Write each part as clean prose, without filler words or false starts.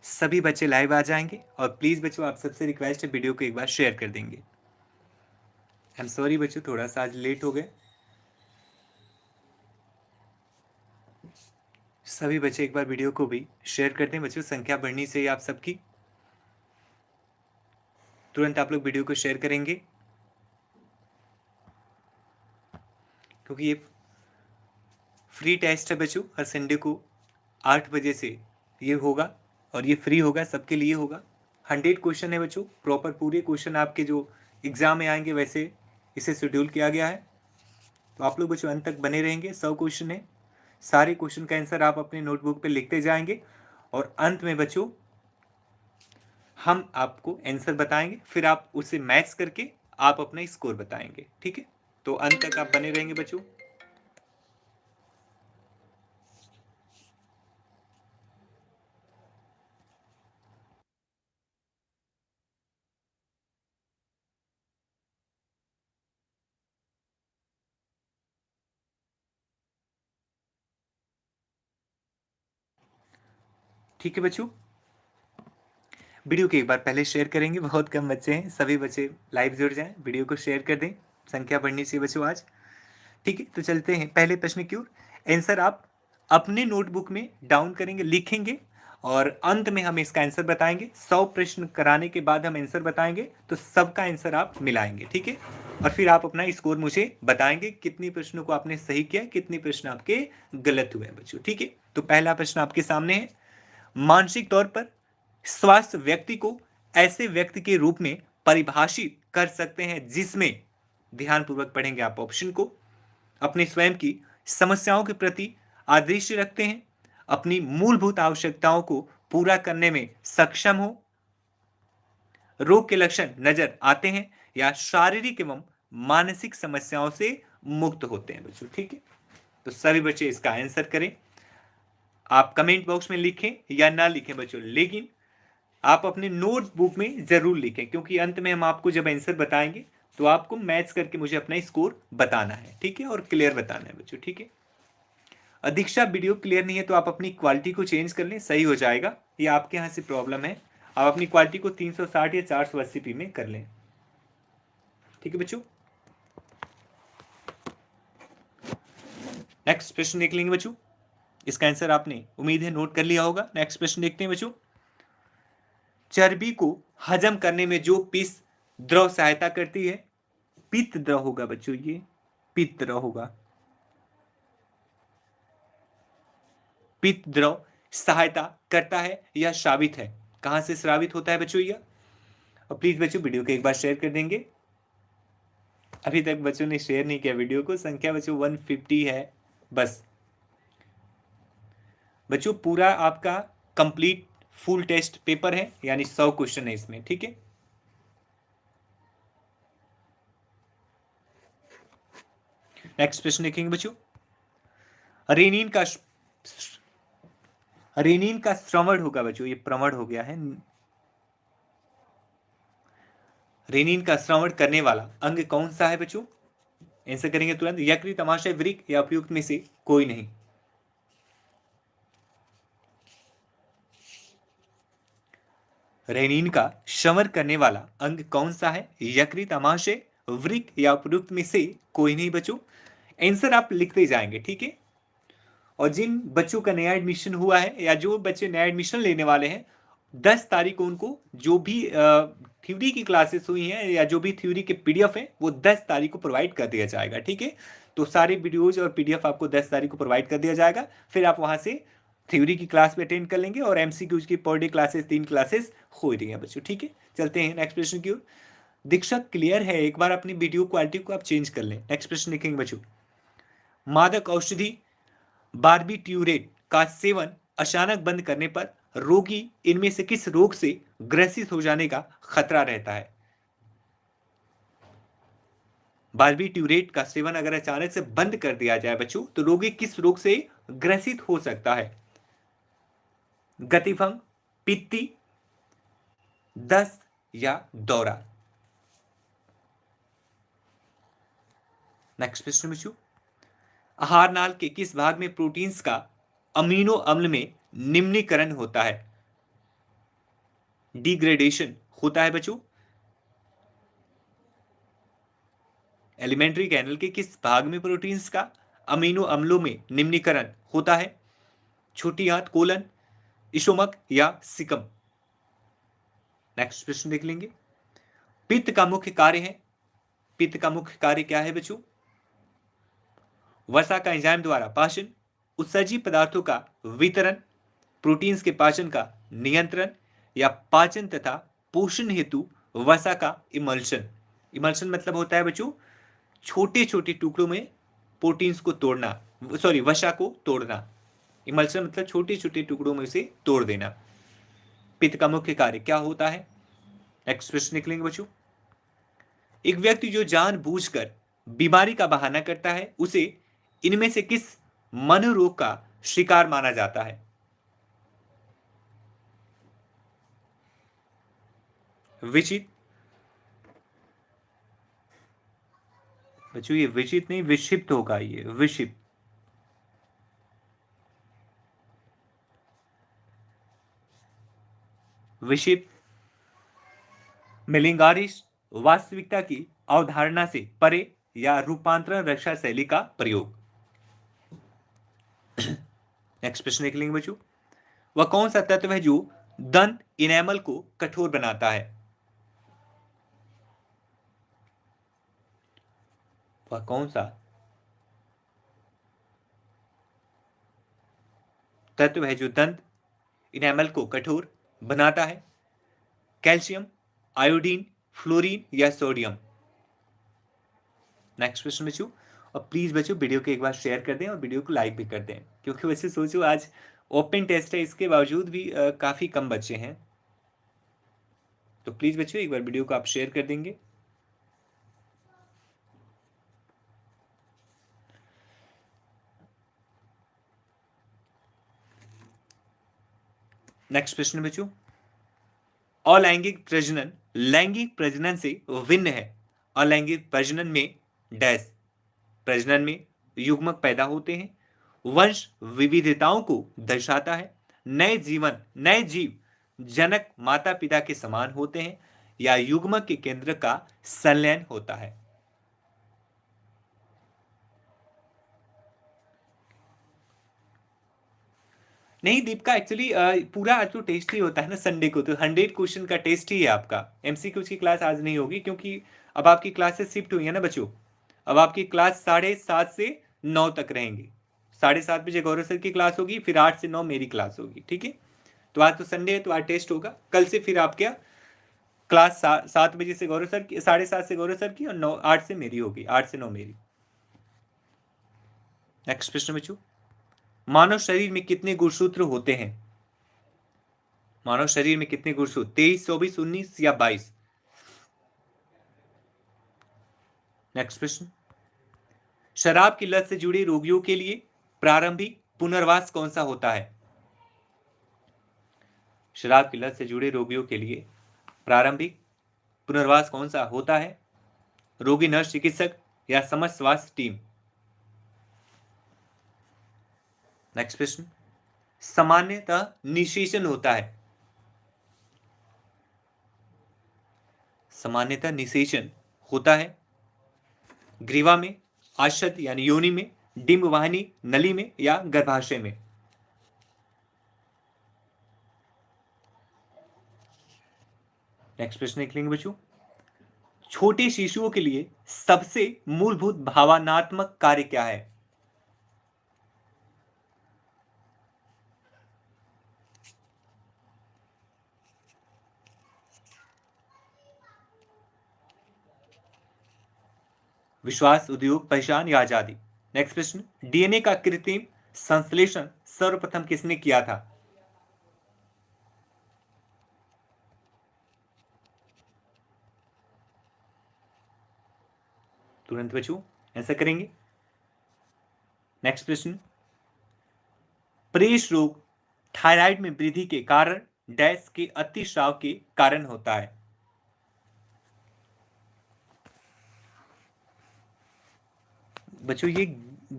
सभी बच्चे लाइव आ जाएंगे और प्लीज़ बच्चों आप सबसे रिक्वेस्ट है वीडियो को एक बार शेयर कर देंगे। आई एम सॉरी बच्चों, थोड़ा सा आज लेट हो गए। सभी बच्चे एक बार वीडियो को भी शेयर कर दें बच्चों, संख्या बढ़नी चाहिए आप सबकी। तुरंत आप लोग वीडियो को शेयर करेंगे क्योंकि ये फ्री टेस्ट है बच्चों। हर संडे को 8 बजे से ये होगा और ये फ्री होगा, सबके लिए होगा। 100 क्वेश्चन है बच्चों, प्रॉपर पूरे क्वेश्चन आपके जो एग्जाम में आएंगे वैसे इसे शेड्यूल किया गया है। तो आप लोग बच्चों अंत तक बने रहेंगे। 100 क्वेश्चन है, सारे क्वेश्चन का आंसर आप अपने नोटबुक पे लिखते जाएंगे और अंत में बच्चों हम आपको आंसर बताएंगे, फिर आप उसे मैच करके आप अपना स्कोर बताएंगे। ठीक है, तो अंत तक आप बने रहेंगे बच्चों। ठीक है बच्चों, वीडियो को एक बार पहले शेयर करेंगे, बहुत कम बच्चे हैं, सभी बच्चे लाइव जुड़ जाएं, वीडियो को शेयर कर दें, संख्या बढ़नी चाहिए बच्चों आज। ठीक है, तो चलते हैं पहले प्रश्न की ओर। आंसर आप अपने नोटबुक में डाउन करेंगे, लिखेंगे और अंत में हम इसका आंसर बताएंगे। 100 प्रश्न कराने के बाद हम आंसर बताएंगे, तो सबका आंसर आप मिलाएंगे। ठीक है, और फिर आप अपना स्कोर मुझे बताएंगे कितने प्रश्नों को आपने सही किया, कितने प्रश्न आपके गलत हुए बच्चों। ठीक है, तो पहला प्रश्न आपके सामने है, मानसिक तौर पर स्वस्थ व्यक्ति को ऐसे व्यक्ति के रूप में परिभाषित कर सकते हैं जिसमें, ध्यानपूर्वक पढ़ेंगे आप ऑप्शन को, अपने स्वयं की समस्याओं के प्रति आदृश्य रखते हैं, अपनी मूलभूत आवश्यकताओं को पूरा करने में सक्षम हो, रोग के लक्षण नजर आते हैं, या शारीरिक एवं मानसिक समस्याओं से मुक्त होते हैं बच्चों। ठीक है, तो सभी बच्चे इसका आंसर करें। आप कमेंट बॉक्स में लिखें या ना लिखें बच्चों, लेकिन आप अपने नोटबुक में जरूर लिखें, क्योंकि अंत में हम आपको जब आंसर बताएंगे तो आपको मैच करके मुझे अपना स्कोर बताना है। ठीक है, और क्लियर बताना है बच्चों। ठीक है, दीक्षा वीडियो क्लियर नहीं है तो आप अपनी क्वालिटी को चेंज कर लें, सही हो जाएगा। ये आपके यहाँ से प्रॉब्लम है, आप अपनी क्वालिटी को 360 या 480p में कर लें। ठीक है बच्चों, नेक्स्ट प्रश्न देख लेंगे बच्चों, इसका आंसर आपने उम्मीद है नोट कर लिया होगा। नेक्स्ट प्रश्न देखते हैं बच्चों, चर्बी को हजम करने में जो पित्त द्रव सहायता करती है, पित्त द्रव होगा बच्चों, ये पित्त द्रव होगा, पित्त द्रव सहायता करता है या स्रावित है, कहां से स्रावित होता है बच्चों यह। और प्लीज बच्चों वीडियो को एक बार शेयर कर देंगे। अभी तक बच्चों ने शेयर नहीं किया वीडियो को, संख्या बच्चों 150 है बस। बच्चों पूरा आपका कंप्लीट फुल टेस्ट पेपर है, यानी 100 क्वेश्चन है इसमें। ठीक है, नेक्स्ट प्रश्न देखेंगे बच्चों, रेनिन का रेनिन का श्रवण होगा बच्चों, ये प्रवण हो गया है। रेनिन का श्रवण करने वाला अंग कौन सा है बच्चों, आंसर करेंगे तुरंत, यकृत, अमाशय, वृक्क या उपयुक्त में से कोई नहीं। रेनिन का श्रवण करने वाला अंग कौन सा है, यकृत, अमाशय, वृक्क या उपयुक्त में से कोई नहीं बच्चों। आंसर आप लिखते जाएंगे। ठीक है, और जिन बच्चों का नया एडमिशन हुआ है या जो बच्चे नया एडमिशन लेने वाले हैं, 10 तारीख को उनको जो भी थ्योरी की क्लासेस हुई हैं या जो भी थ्योरी के पीडीएफ है वो 10 तारीख को प्रोवाइड कर दिया जाएगा। ठीक है, तो सारे वीडियोज और पीडीएफ आपको 10 तारीख को प्रोवाइड कर दिया जाएगा, फिर आप वहां से थ्योरी की क्लास भी अटेंड कर लेंगे और एमसीक्यूज की पर डे क्लासेस 3 क्लासेस हो रही है बच्चों। ठीक है, चलते हैं नेक्स्ट प्रश्न की ओर। दीक्षा क्लियर है, एक बार अपनी वीडियो क्वालिटी को आप चेंज कर लें। नेक्स्ट प्रश्न लिखेंगे बच्चों, मादक औषधि बार्बिट्यूरेट का सेवन अचानक बंद करने पर रोगी इनमें से किस रोग से ग्रसित हो जाने का खतरा रहता है। बार्बिट्यूरेट का सेवन अगर अचानक से बंद कर दिया जाए बच्चों तो रोगी किस रोग से ग्रसित हो सकता है, गतिभंग, पित्ती, दस्त या दौरा। नेक्स्ट प्रश्न बच्चों, आहार नाल के किस भाग में प्रोटीन्स का अमीनो अम्ल में निम्नीकरण होता है, डिग्रेडेशन होता है बच्चों? एलिमेंट्री कैनल के किस भाग में प्रोटीन्स का अमीनो अम्लों में निम्नीकरण होता है? छोटी आंत, कोलन, इशोमक या सिकम? नेक्स्ट प्रश्न देख लेंगे। पित्त का मुख्य कार्य है, पित्त का मुख्य कार्य क्या है बच्चों? वसा का एंजाइम द्वारा पाचन, उत्सर्जी पदार्थों का वितरण, प्रोटीन्स के पाचन का नियंत्रण या पाचन तथा पोषण हेतु वसा का इमल्शन। इमल्शन मतलब होता है बच्चों छोटे छोटे टुकड़ों में प्रोटीन्स को तोड़ना, सॉरी वसा को तोड़ना। इमल्शन मतलब छोटे छोटे टुकड़ों में उसे तोड़ देना। पित्त का मुख्य कार्य क्या होता है? नेक्स्ट प्रश्न निकलेंगे बच्चों। एक व्यक्ति जो जानबूझकर बीमारी का बहाना करता है उसे इनमें से किस मनोरोग का शिकार माना जाता है? विचित बच्चों, ये विचित नहीं विक्षिप्त होगा, ये विक्षिप्त। विक्षिप्त, मेलिंगारिस, वास्तविकता की अवधारणा से परे या रूपांतरण रक्षा शैली का प्रयोग। नेक्स्ट प्रश्न देख लेंगे बच्चों। वह कौन सा तत्व है जो दंत इनेमल को कठोर बनाता है? वह कौन सा तत्व है जो दंत इनेमल को कठोर बनाता है? कैल्शियम, आयोडीन, फ्लोरीन या सोडियम? नेक्स्ट प्रश्न बच्चों। और प्लीज बच्चों वीडियो को एक बार शेयर कर दें और वीडियो को लाइक भी कर दें, क्योंकि वैसे सोचो आज ओपन टेस्ट है, इसके बावजूद भी काफी कम बच्चे हैं। तो प्लीज बच्चों एक बार वीडियो को आप शेयर कर देंगे। नेक्स्ट प्रश्न बच्चों। अलैंगिक प्रजनन लैंगिक प्रजनन से भिन्न है। अलैंगिक प्रजनन में डैश प्रजनन में युग्मक पैदा होते हैं, वंश विविधताओं को दर्शाता है, नए जीव जनक माता पिता के समान होते हैं या युग्मक के केंद्र का संलयन होता है? नहीं दीपिका, एक्चुअली पूरा जो टेस्ट ही होता है ना संडे को, तो 100 क्वेश्चन का टेस्ट ही है आपका। एमसीक्यूज की क्लास आज नहीं होगी, क्योंकि अब आपकी क्लासेस शिफ्ट हुई है ना बच्चों। अब आपकी क्लास 7:30 से 9 तक रहेंगी। 7:30 बजे गौरव सर की क्लास होगी, फिर 8 से 9 मेरी क्लास होगी, ठीक है। तो आज तो संडे है, तो आज टेस्ट होगा। कल से फिर आप क्या क्लास 7 बजे से गौरव सर की, 7:30 से गौरव सर की, और 8 से मेरी होगी, 8 से 9 मेरी। नेक्स्ट प्रश्न बच्चों। मानव शरीर में कितने गुणसूत्र होते हैं? मानव शरीर में कितने गुणसूत्र? 23, 24, 19 या 22? नेक्स्ट प्रश्न। शराब की लत से जुड़े रोगियों के लिए प्रारंभिक पुनर्वास कौन सा होता है? शराब की लत से जुड़े रोगियों के लिए प्रारंभिक पुनर्वास कौन सा होता है? रोगी नर्स चिकित्सक या समस्त स्वास्थ्य टीम? नेक्स्ट प्रश्न। सामान्यतः निषेचन होता है। सामान्यतः निषेचन होता है ग्रीवा में, आशत यानी योनि में, डिंब वाहिनी नली में या गर्भाशय में? नेक्स्ट प्रश्न देख लेंगे बच्चों। छोटे शिशुओं के लिए सबसे मूलभूत भावनात्मक कार्य क्या है? विश्वास, उद्योग, पहचान या आजादी? नेक्स्ट प्रश्न। डीएनए का कृत्रिम संश्लेषण सर्वप्रथम किसने किया था? तुरंत बच्चों ऐसा करेंगे। नेक्स्ट प्रश्न। प्रेष रोग थायराइड में वृद्धि के कारण डैश के अतिस्राव के कारण होता है? बच्चों ये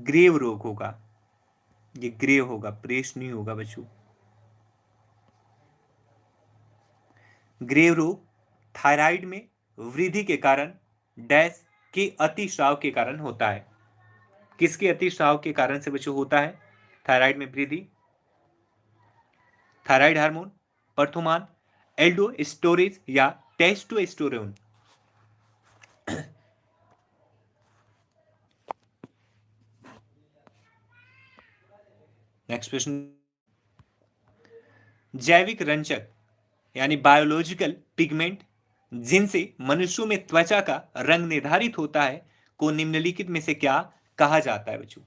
ग्रेव रोग होगा, ये ग्रेव होगा, प्रेष नहीं होगा बच्चों। ग्रेव रोग थायराइड में वृद्धि के कारण डैश के अतिस्राव के कारण होता है। किसके अतिस्राव के कारण से बच्चों होता है थायराइड में वृद्धि? थायराइड हार्मोन, परथोमान, एल्डोस्टेरोन या टेस्टोस्टेरोन? नेक्स्ट प्रश्न, जैविक रंजक यानी बायोलॉजिकल पिगमेंट जिनसे मनुष्यों में त्वचा का रंग निर्धारित होता है को निम्नलिखित में से क्या कहा जाता है बच्चों?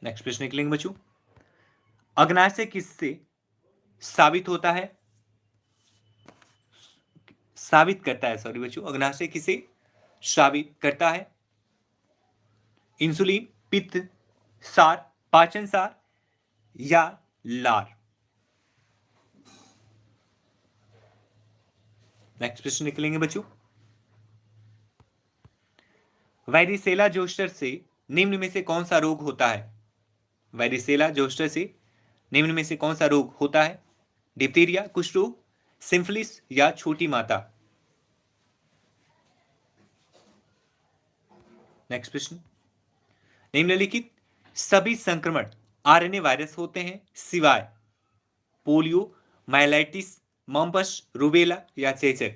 नेक्स्ट प्रश्न निकलेंगे बच्चों, अग्नाशय किससे साबित होता है, साबित करता है, सॉरी बच्चों, अग्नाशय किसे साबित करता है? इंसुलिन, पित्त, सार, पाचन सार या लार? नेक्स्ट प्रश्न निकलेंगे बच्चों, वैरिसेला जोस्टर से निम्न में से कौन सा रोग होता है? वैरिसेला जोस्टर से निम्न में से कौन सा रोग होता है? डिप्थीरिया, कुष्ठ रोग, सिम्फिलिस या छोटी माता? नेक्स्ट प्रश्न, निम्नलिखित सभी संक्रमण आरएनए वायरस होते हैं सिवाय पोलियो, माइलाइटिस, मम्पस, रूबेला या चेचक?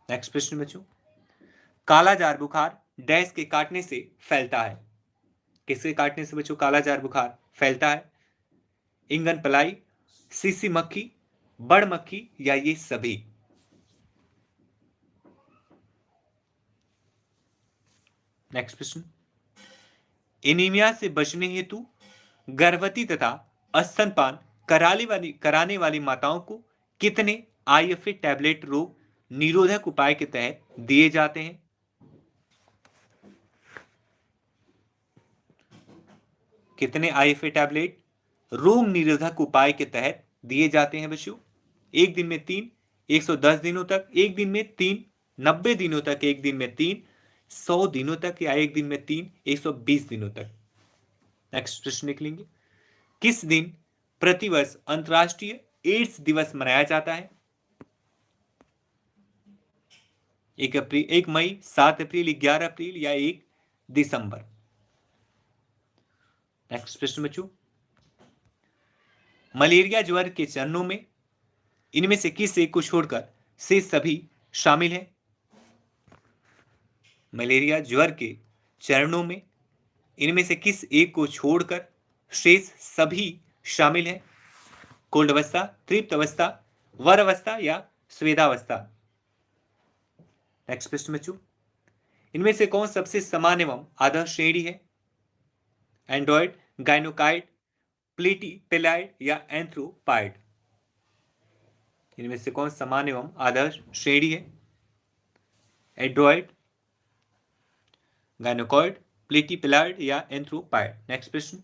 नेक्स्ट प्रश्न बच्चों, कालाजार बुखार डैश के काटने से फैलता है? किसके काटने से बच्चों कालाजार बुखार फैलता है? इंगन पलाई, सीसी मक्खी, बड़ मक्खी या ये सभी? नेक्स्ट प्रश्न, एनीमिया से बचने हेतु गर्भवती तथा स्तनपान कराने वाली माताओं को कितने आईएफए टैबलेट रोग निरोधक उपाय के तहत दिए जाते हैं? कितने आईएफए टैबलेट रोग निरोधक उपाय के तहत दिए जाते हैं बच्चों? एक दिन में 3, 110 दिनों तक, एक दिन में 3, 90 दिनों तक, एक दिन में 3, 100 दिनों तक या एक दिन में 3, 120 दिनों तक? नेक्स्ट प्रश्न निकलेंगे, किस दिन प्रतिवर्ष अंतरराष्ट्रीय एड्स दिवस मनाया जाता है? 1 अप्रैल, 1 मई, 7 अप्रैल, 11 अप्रैल या 1 दिसंबर? नेक्स्ट प्रश्न बच्चों, मलेरिया ज्वर के चरणों में इनमें से किस एक को छोड़कर से सभी शामिल हैं? मलेरिया ज्वर के चरणों में इनमें से किस एक को छोड़कर शेष सभी शामिल हैं? कोल्ड अवस्था, तृप्त अवस्था, वर अवस्था या स्वेदावस्था? नेक्स्ट प्रश्न बच्चों, इनमें से कौन सबसे समान एवं आदर्श श्रेणी है? एंड्रॉइड, गाइनोकाइड, प्लेटीपेलाइड या एंथ्रोपाइड? इनमें से कौन समान एवं आदर्श श्रेणी है? एंड्रॉइड, गाइनोकॉइड, प्लेटीपेलाइड या एंथ्रोपाइड? नेक्स्ट प्रश्न,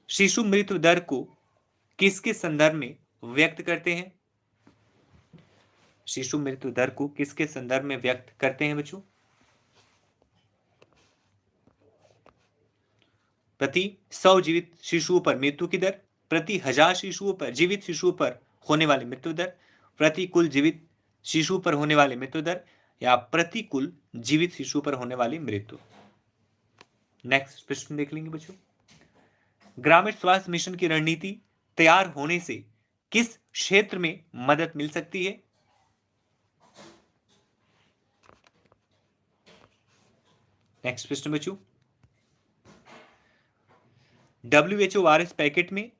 शिशु मृत्यु दर को किसके संदर्भ में व्यक्त करते हैं? शिशु मृत्यु दर को किसके संदर्भ में व्यक्त करते हैं बच्चों? प्रति 100 जीवित शिशुओं पर मृत्यु की दर, प्रति 1000 शिशुओं पर जीवित शिशुओं पर होने वाली मृत्यु दर, प्रति कुल जीवित शिशु पर होने वाली मृत्यु दर या प्रतिकूल जीवित शिशु पर होने वाली मृत्यु? नेक्स्ट प्रश्न देख लेंगे बच्चों, ग्रामीण स्वास्थ्य मिशन की रणनीति तैयार होने से किस क्षेत्र में मदद मिल सकती है? नेक्स्ट प्रश्न बच्चों, WHO आरएस पैकेट में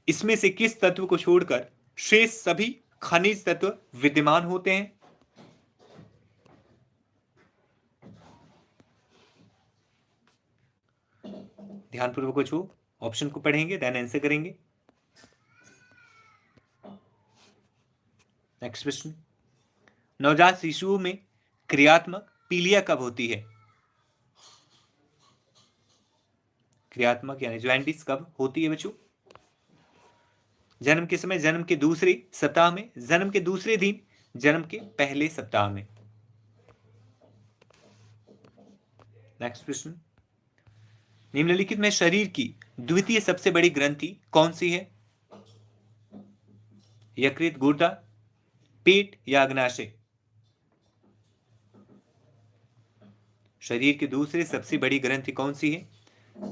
इसमें से किस तत्व को छोड़कर शेष सभी खनिज तत्व विद्यमान होते हैं? ध्यानपूर्वक बच्चों ऑप्शन को पढ़ेंगे देन आंसर करेंगे। नेक्स्ट प्रश्न, नवजात शिशुओं में क्रियात्मक पीलिया कब होती है? क्रियात्मक यानी जॉन्डिस कब होती है बच्चों? जन्म के समय, जन्म के दूसरे सप्ताह में, जन्म के दूसरे दिन, जन्म के पहले सप्ताह में। नेक्स्ट प्रश्न, निम्नलिखित में शरीर की द्वितीय सबसे बड़ी ग्रंथि कौन सी है? यकृत, गुर्दा, पेट या अग्नाशय? शरीर की दूसरी सबसे बड़ी ग्रंथि कौन सी है?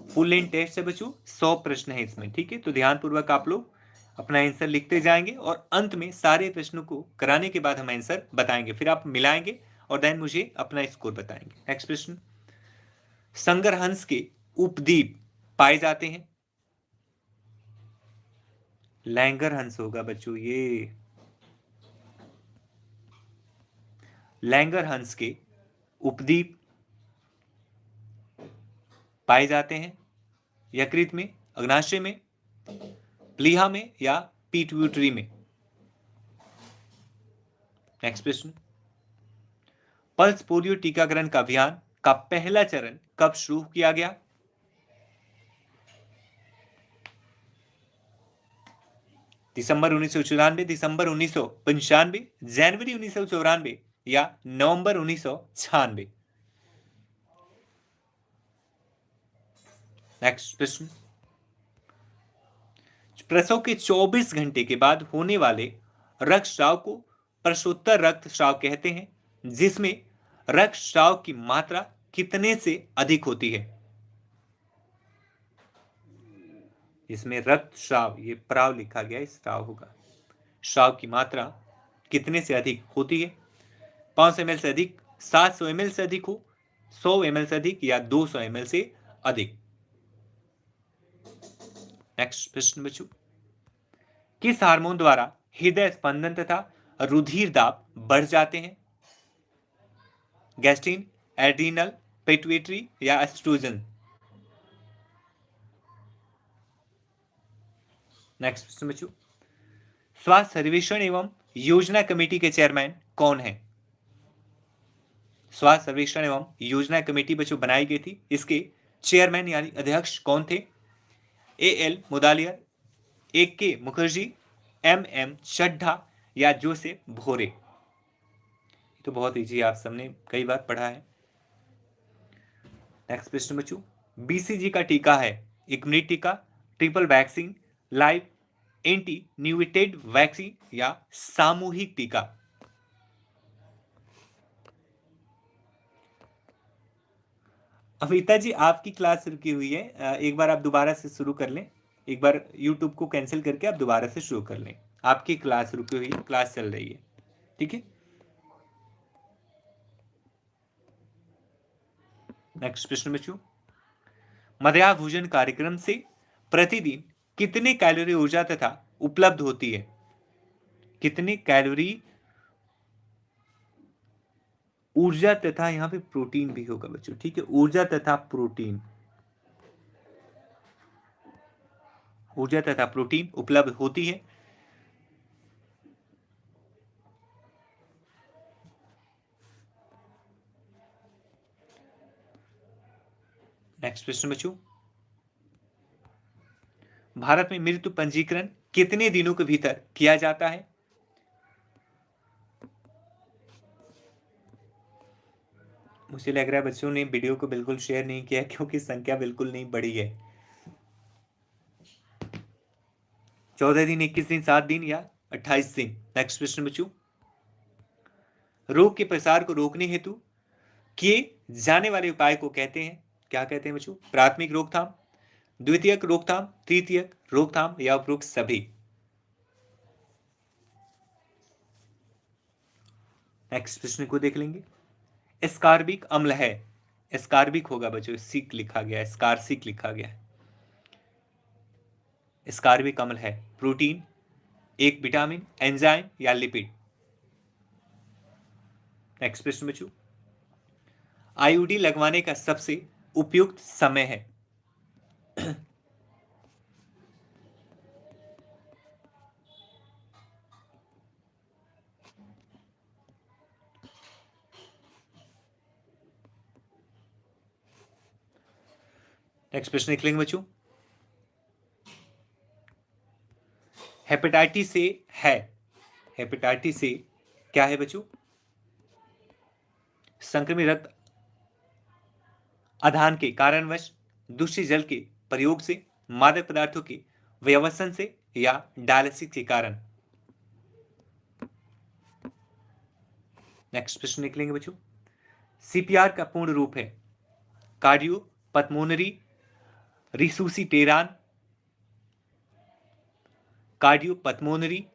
फुल लेंथ टेस्ट है बच्चों, 100 प्रश्न है इसमें, ठीक है। तो ध्यानपूर्वक आप लोग अपना आंसर लिखते जाएंगे और अंत में सारे प्रश्नों को कराने के बाद हम आंसर बताएंगे, फिर आप मिलाएंगे और देन मुझे अपना स्कोर बताएंगे। नेक्स्ट प्रश्न, संगरहंस के उपद्वीप पाए जाते हैं? लैंगरहंस होगा बच्चों ये, लैंगरहंस के उपद्वीप पाए जाते हैं यकृत में, अग्नाशय में, प्लीहा में या पिट्यूटरी में? नेक्स्ट प्रश्न, पल्स पोलियो टीकाकरण का अभियान का पहला चरण कब शुरू किया गया? दिसंबर 1994, दिसंबर 1995, जनवरी 1994 या नवंबर 1996? नेक्स्ट प्रश्न, प्रसव के 24 घंटे के बाद होने वाले रक्तस्राव को प्रसवोत्तर रक्तस्राव कहते हैं, जिसमें रक्तस्राव की मात्रा कितने से अधिक होती है? इसमें रक्तस्राव, ये प्राव लिखा गया है, स्राव होगा, स्राव की मात्रा कितने से अधिक होती है? 500 ml से अधिक, 700 ml से अधिक हो, 100 ml से अधिक या 200 ml से अधिक? नेक्स्ट प्रश्न बच्चों, किस हार्मोन द्वारा हृदय स्पंदन तथा रुधिर दाब बढ़ जाते हैं? गैस्ट्रिन, एड्रीनल, पिट्यूटरी या एस्ट्रोजन? नेक्स्ट प्रश्न बच्चों, स्वास्थ्य सर्वेक्षण एवं योजना कमेटी के चेयरमैन कौन है? स्वास्थ्य सर्वेक्षण एवं योजना कमेटी बच्चों बनाई गई थी, इसके चेयरमैन यानी अध्यक्ष कौन थे? एल मुदालियर, ए के मुखर्जी, एम चड्ढा या जोसेफ भोरे? तो बहुत इजी, आप सबने कई बार पढ़ा है। नेक्स्ट प्रश्न बच्चों, बीसीजी का टीका है इम्यूनिटी टीका, triple vaccine, live attenuated vaccine या सामूहिक टीका? अमिता जी, आपकी क्लास रुकी हुई है, एक बार आप दोबारा से शुरू कर लें, एक बार यूट्यूब को कैंसिल करके आप दोबारा से शुरू कर लें, आपकी क्लास रुकी हुई है, क्लास चल रही है, ठीक है। नेक्स्ट प्रश्न बच्चों, मध्याह्न भोजन कार्यक्रम से प्रतिदिन कितने कैलोरी ऊर्जा तथा उपलब्ध होती है? कितने कैलोरी ऊर्जा तथा, यहां पे प्रोटीन भी होगा बच्चों, ठीक है, ऊर्जा तथा प्रोटीन, ऊर्जा तथा प्रोटीन उपलब्ध होती है? नेक्स्ट प्रश्न बच्चों, भारत में मृत्यु पंजीकरण कितने दिनों के भीतर किया जाता है? मुझे लग रहा है बच्चों ने वीडियो को बिल्कुल शेयर नहीं किया क्योंकि संख्या बिल्कुल नहीं बढ़ी है। 14 दिन, 21 दिन, 7 दिन या 28 दिन? नेक्स्ट प्रश्न बच्चों, रोग के प्रसार को रोकने हेतु किए जाने वाले उपाय को कहते हैं, क्या कहते हैं बच्चों? प्राथमिक रोकथाम, द्वितीयक रोकथाम, तृतीयक रोकथाम या उपरोक्त सभी? नेक्स्ट प्रश्न को देख लेंगे, एस्कार्बिक अम्ल है, एस्कार्बिक होगा बच्चों, सिक लिखा गया है, स्कारसिक लिखा गया है, एस्कार्बिक अम्ल है प्रोटीन, एक विटामिन, एंजाइम या लिपिड? नेक्स्ट प्रश्न बच्चों, आईयूडी लगवाने का सबसे उपयुक्त समय है? नेक्स्ट प्रश्न लिख लेंगे बच्चों, हेपेटाइटिस से है, हेपेटाइटिस से क्या है बच्चों? संक्रमित रक्त आधान के कारणवश, दूषित जल के प्रयोग से, मादक पदार्थों के व्यसन से या डायलिसिस के कारण। नेक्स्ट प्रश्न निकलेंगे बच्चों। सीपीआर का पूर्ण रूप है cardio pulmonary resuscitation, cardio pulmonary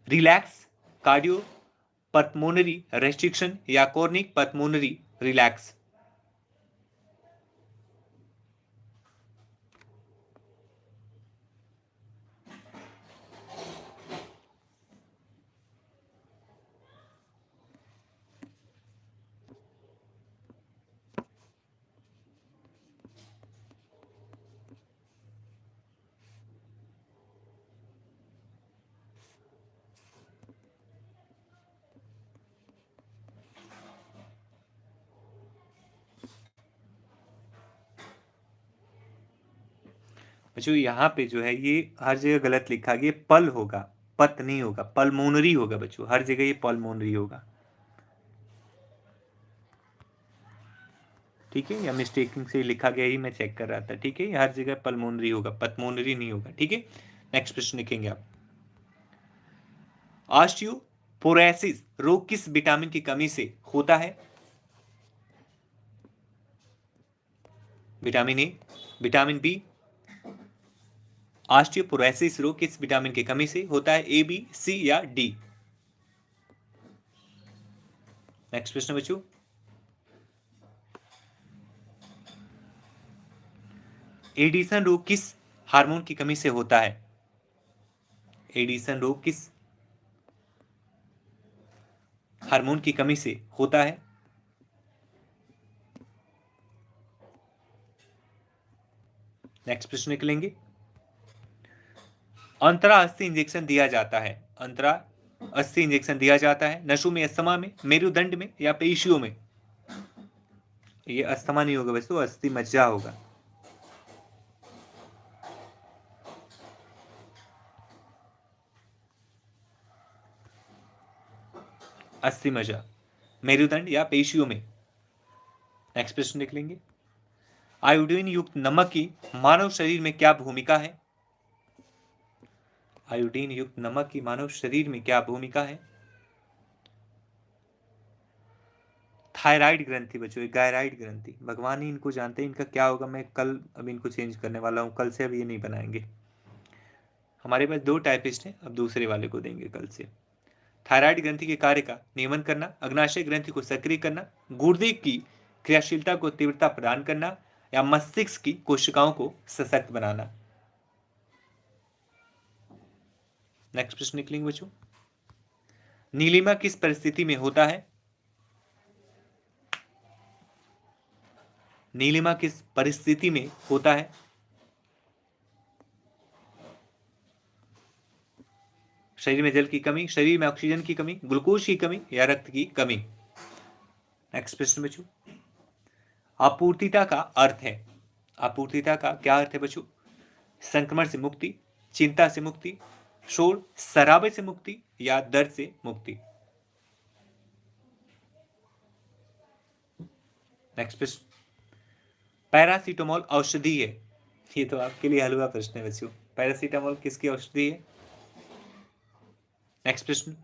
relax, cardio pulmonary restriction या कॉर्निक पल्मोनरी रिलैक्स। बच्चों यहाँ पे जो है ये हर जगह गलत लिखा गया, पल होगा, पत नहीं होगा, पल्मोनरी होगा बच्चों, हर जगह ये पल्मोनरी होगा, ठीक है, या मिस्टेकिंग से लिखा गया ही मैं चेक कर रहा था, ठीक है, हर जगह पल्मोनरी होगा, पल्मोनरी नहीं होगा, ठीक है। नेक्स्ट प्रश्न लिखेंगे आप। ऑस्टियोपोरोसिस रोग किस विटामिन की कमी से होता है? Vitamin A, vitamin B. Osteoporosis रोग किस विटामिन की कमी से होता है? ए, बी, सी या डी? नेक्स्ट प्रश्न बच्चों। एडिसन रोग किस हार्मोन की कमी से होता है? एडिसन रोग किस हार्मोन की कमी से होता है? नेक्स्ट प्रश्न निकलेंगे। अंतरा अस्थि इंजेक्शन दिया जाता है, अंतरा अस्थि इंजेक्शन दिया जाता है नसों में, अस्थमा में, मेरुदंड में या पेशियों में? ये अस्थमा नहीं होगा वैसे, अस्थि मज्जा होगा। अस्थि मज्जा मेरुदंड या पेशियों में। नेक्स्ट प्रश्न निकलेंगे। आयोडीन युक्त नमक की मानव शरीर में क्या भूमिका है? आयोडीन युक्त नमक की मानव शरीर में क्या भूमिका है? थायराइड ग्रंथि बच्चों, गायराइड ग्रंथि, भगवान ही इनको जानते हैं इनका क्या होगा। मैं कल अब इनको चेंज करने वाला हूँ, कल से अब ये नहीं बनाएंगे। हमारे पास 2 टाइपिस्ट हैं, अब दूसरे वाले को देंगे कल से। थायराइड ग्रंथि के कार्य का नियमन करना, अग्नाशय ग्रंथि को सक्रिय करना, गुर्दे की क्रियाशीलता को तीव्रता प्रदान करना या मस्तिष्क की कोशिकाओं को सशक्त बनाना। नेक्स्ट प्रश्न निकलेंगे बच्चों। नीलिमा किस परिस्थिति में होता है? नीलिमा किस परिस्थिति में होता है? शरीर में जल की कमी, शरीर में ऑक्सीजन की कमी, ग्लूकोज की कमी या रक्त की कमी। नेक्स्ट प्रश्न बच्चों। आपूर्तिता का अर्थ है, आपूर्तिता का क्या अर्थ है बच्चों? संक्रमण से मुक्ति, चिंता से मुक्ति, शोर शराबे से मुक्ति या दर्द से मुक्ति। नेक्स्ट प्रश्न। पैरासीटामोल औषधि है, ये तो आपके लिए हलवा प्रश्न है बच्चों, पैरासीटामोल किसकी औषधि है? नेक्स्ट प्रश्न।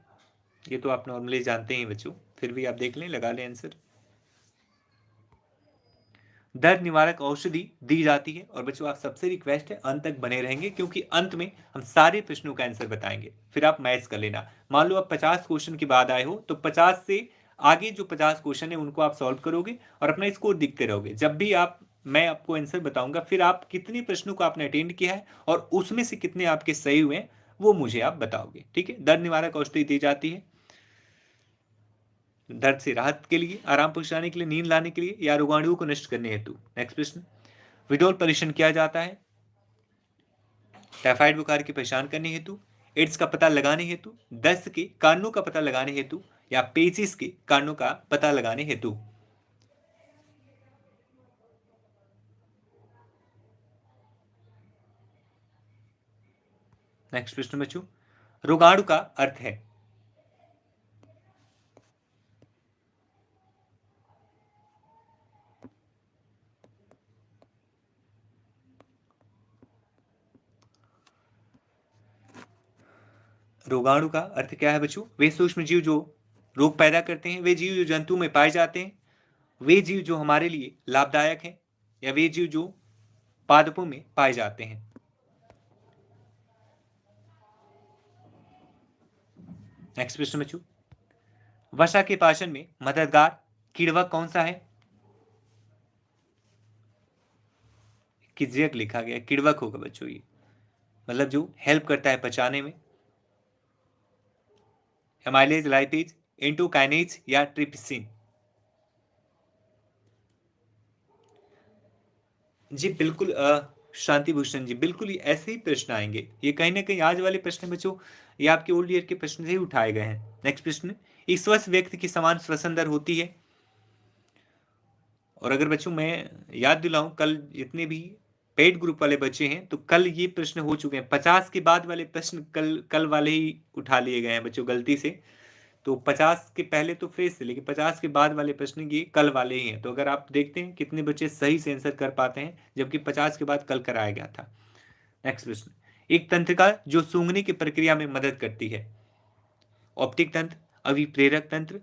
ये तो आप नॉर्मली जानते हैं बच्चों, फिर भी आप देख लें, लगा लें आंसर। दर्द निवारक औषधि दी जाती है। और बच्चों आप सबसे रिक्वेस्ट है अंत तक बने रहेंगे, क्योंकि अंत में हम सारे प्रश्नों का आंसर बताएंगे, फिर आप मैच कर लेना। मान लो आप 50 क्वेश्चन के बाद आए हो तो 50 से आगे जो 50 क्वेश्चन है उनको आप सॉल्व करोगे और अपना स्कोर दिखते रहोगे। जब भी मैं आपको आंसर बताऊंगा, फिर आप कितने प्रश्नों को आपने अटेंड किया है और उसमें से कितने आपके सही हुए हैं वो मुझे आप बताओगे, ठीक है। दर्द निवारक औषधि दी जाती है दर्द से राहत के लिए, आराम पहुंचाने के लिए, नींद लाने के लिए या रोगाणुओं को नष्ट करने हेतु। नेक्स्ट प्रश्न। विडोल परीक्षण किया जाता है टाइफाइड बुखार की पहचान करने हेतु, एड्स का पता लगाने हेतु, दस्त के कारणों का पता लगाने हेतु या पेचिस के कारणों का पता लगाने हेतु। नेक्स्ट प्रश्न बच्चों, रोगाणु का अर्थ है। रोगाणु का अर्थ क्या है बच्चों? वे सूक्ष्म जीव जो रोग पैदा करते हैं, वे जीव जो जंतु में पाए जाते हैं, वे जीव जो हमारे लिए लाभदायक हैं, या वे जीव जो पादपों में पाए जाते हैं। नेक्स्ट प्रश्न बच्चों, वसा के पाचन में मददगार कीड़वक कौन सा है? किज्यक लिखा गया, कीड़वक होगा बच्चों ये, मतलब जो हेल्प करता है पचाने में। एमाइलेज, लाइपेज, एंटोकाइनेज या ट्रिप्सिन? जी बिल्कुल शांति भूषण जी, बिल्कुल ऐसे ही प्रश्न आएंगे। ये कहीं ना कहीं आज वाले प्रश्न बच्चों, ये आपके ओल्ड ईयर के प्रश्न से ही उठाए गए हैं। नेक्स्ट प्रश्न, एक स्वस्थ व्यक्ति की समान श्वसन दर होती है। और अगर बच्चों मैं याद दिलाऊं, कल जितने भी पेड ग्रुप वाले बच्चे हैं, तो कल ये प्रश्न हो चुके हैं। 50 के बाद वाले प्रश्न कल वाले ही उठा लिए गए हैं बच्चों गलती से। तो 50 के पहले तो फ्रेश थे, लेकिन 50 के बाद वाले प्रश्न ये कल वाले ही हैं। तो अगर आप देखते हैं कितने बच्चे सही से आंसर कर पाते हैं, जबकि 50 के बाद कल कराया गया था। नेक्स्ट प्रश्न, एक तंत्रिका जो सूंघने की प्रक्रिया में मदद करती है। ऑप्टिक तंत्र, अभिप्रेरक तंत्र,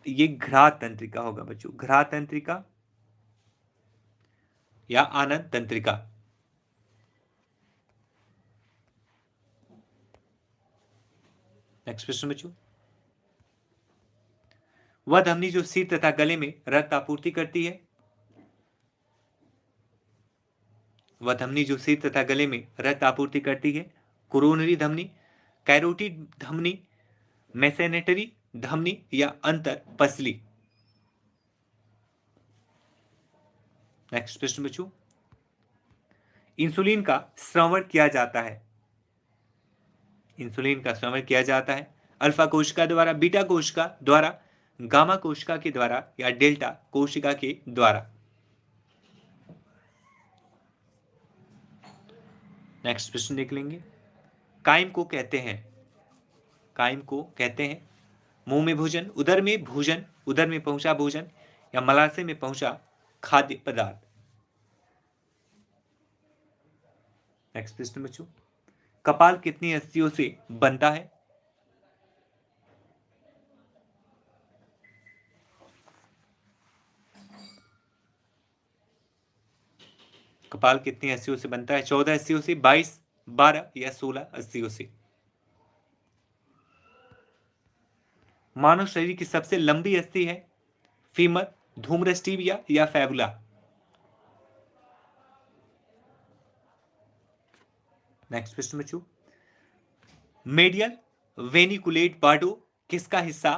ये घ्राण तंत्रिका होगा बच्चों, घ्राण तंत्रिका या आनंद तंत्रिका। नेक्स्ट प्रश्न बच्चों, वह धमनी जो सिर तथा गले में रक्त आपूर्ति करती है। वह धमनी जो सिर तथा गले में रक्त आपूर्ति करती है। कोरोनरी धमनी, कैरोटिड धमनी, मेसेनेटरी धमनी या अंतर पसली? नेक्स्ट प्रश्न बच्चों, इंसुलिन का श्रवण किया जाता है। इंसुलिन का श्रवण किया जाता है अल्फा कोशिका द्वारा, बीटा कोशिका द्वारा, गामा कोशिका के द्वारा या डेल्टा कोशिका के द्वारा? नेक्स्ट प्रश्न देख लेंगे, काइम को कहते हैं, काइम को कहते हैं मुंह में भोजन, उदर में भोजन, उदर में पहुंचा भोजन या मलाशय में पहुंचा खाद्य पदार्थ? नेक्स्ट प्रश्न बच्चों, कपाल कितनी अस्थियों से बनता है? कपाल कितनी अस्थियों से बनता है? 14 अस्थियों से, 22, 12 या 16 अस्थियों से? मानव शरीर की सबसे लंबी अस्थि है फीमर, धूम्रस टिबिया या फैबुला? नेक्स्ट प्रश्न बच्चों, मेडियल वेनिकुलेट बार्डो किसका हिस्सा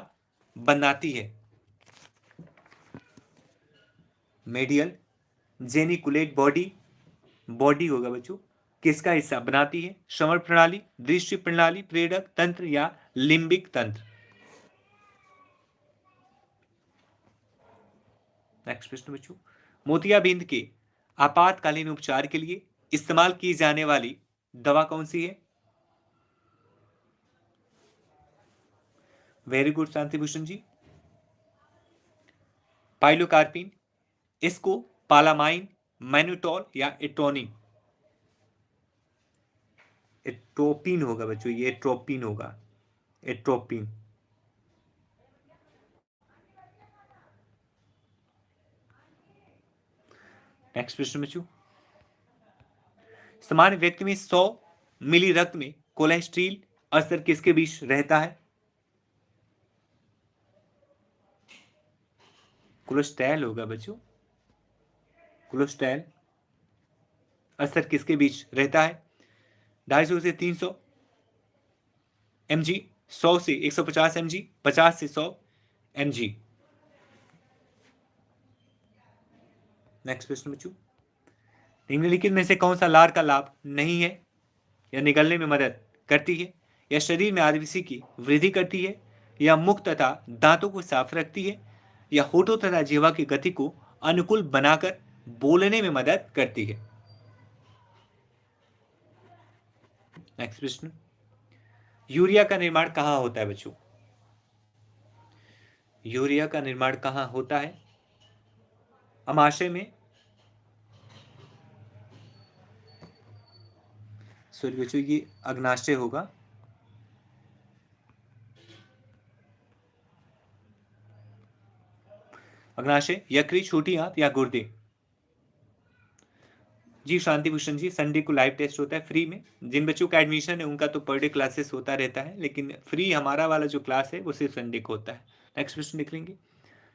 बनाती है? मेडियल जेनिकुलेट बॉडी होगा बच्चों, किसका हिस्सा बनाती है? श्रवण प्रणाली, दृश्य प्रणाली, प्रेरक तंत्र या लिम्बिक तंत्र? नेक्स्ट प्रश्न बच्चों, मोतियाबिंद के आपातकालीन उपचार के लिए इस्तेमाल की जाने वाली दवा कौन सी है? Very good Shanti Bhushan ji, pilocarpine, इसको पालामाइन, मैनुटॉल या एट्रोनिन? एट्रोपिन होगा बच्चों, ये एट्रोपिन होगा, एट्रोपिन। नेक्स्ट प्रश्न बच्चों, सामान्य व्यक्ति में 100 मिली रक्त में कोलेस्ट्रॉल असर किसके बीच रहता है? कोलेस्ट्रॉल होगा बच्चों, कोलेस्ट्रॉल असर किसके बीच रहता है? 250 से 300 mg, 100 से 150 mg, 50 से 100 mg? नेक्स्ट प्रश्न बच्चों, निम्नलिखित में से कौन सा लार का लाभ नहीं है या निगलने में मदद करती है, या शरीर में आरबीसी की वृद्धि करती है, या मुख तथा दांतों को साफ रखती है, या होठों तथा जीवा की गति को अनुकूल बनाकर बोलने में मदद करती है। नेक्स्ट प्रश्न, यूरिया का निर्माण कहाँ होता है बच्चों? यूरिया का निर्माण कहाँ होता है? अमाशय में, सॉरी बच्चों ये अग्नाशय होगा। अग्नाशय, यकृत, छोटी आंत या गुर्दे? जी शांति भूषण जी, संडे को लाइव टेस्ट होता है फ्री में। जिन बच्चों का एडमिशन है उनका तो पर डे क्लासेस होता रहता है, लेकिन फ्री हमारा वाला जो क्लास है वो सिर्फ संडे को होता है। नेक्स्ट प्रश्न लिख लेंगे,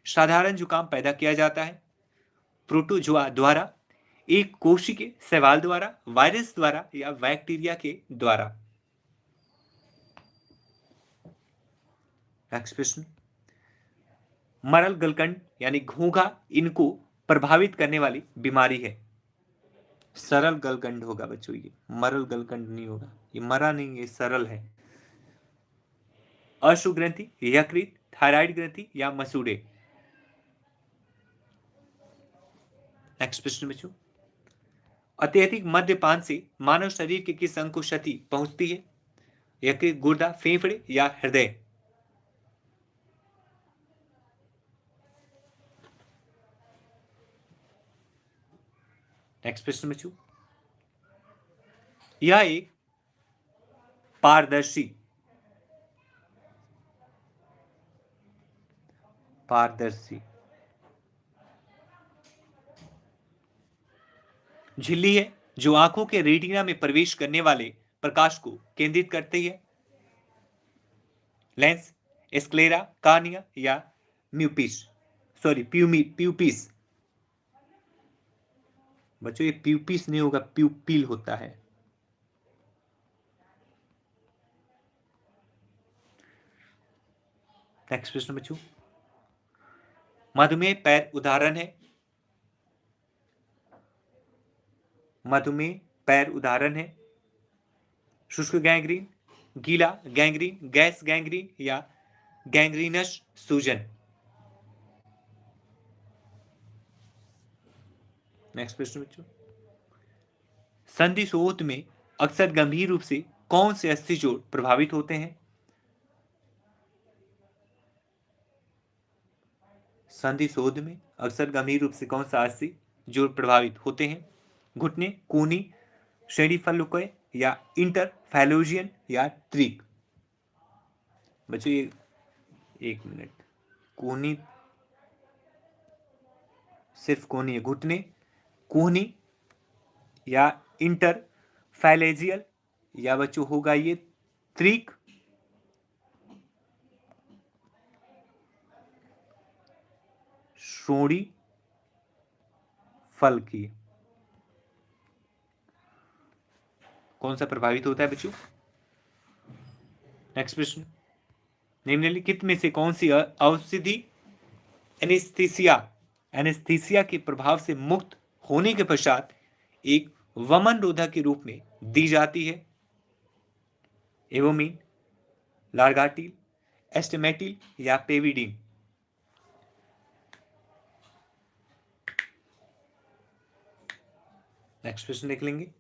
साधारण जुकाम पैदा किया जाता है प्रोटोजोआ द्वारा, एक कोशिकीय शैवाल द्वारा, वायरस द्वारा या बैक्टीरिया के द्वारा? नेक्स्ट प्रश्न, मरल गलकंड यानी घोंघा इनको प्रभावित करने वाली बीमारी है? सरल गलकंड होगा बच्चों, ये मरल गलकंड नहीं होगा, ये मरा नहीं, ये सरल है। अश्रु ग्रंथि, यकृत, थायराइड ग्रंथि या मसूड़े? नेक्स्ट प्रश्न बच्चों, अत्यधिक मद्यपान से मानव शरीर के किस अंग को क्षति पहुंचती है? यकृत, गुर्दा, फेफड़े या हृदय? नेक्स्ट प्रश्न बच्चों, यह एक पारदर्शी झिल्ली है जो आंखों के रेटिना में प्रवेश करने वाले प्रकाश को केंद्रित करती है? लेंस, स्क्लेरा, कार्निया या प्यूपिस? बच्चों ये प्यूपिस नहीं होगा, प्यूपिल होता है। नेक्स्ट प्रश्न बच्चों, मधुमेह पैर उदाहरण है? मधुमेह पैर उदाहरण है? शुष्क गैंग्रीन, गीला गैंग्रीन, गैस गैंग्रीन या गैंग्रीनस सूजन? नेक्स्ट प्रश्न बच्चों, संधि शोथ में अक्सर गंभीर रूप से कौन से अस्थि जोड़ प्रभावित होते हैं? संधि शोध में अक्सर गंभीर रूप से कौन सा अस्थि जोड़ प्रभावित होते हैं? घुटने, कोहनी, श्रेणीफलकोय या इंटरफैलोजियन या त्रिक? बच्चों ये एक मिनट, कोहनी सिर्फ कोहनी है, घुटने, कोहनी या इंटरफैलेजियल या बच्चों होगा ये त्रिक? श्रोणी फल की कौन सा प्रभावित होता है बच्चों? नेक्स्ट प्रश्न, निम्नलिखित में से कौन सी औषधि एनेस्थीसिया के प्रभाव से मुक्त होने के पश्चात एक वमन रोधक के रूप में दी जाती है? एवोमिन, लार्गाटिल, एस्टेमेटिल या पेविडीन? नेक्स्ट प्रश्न देख लेंगे,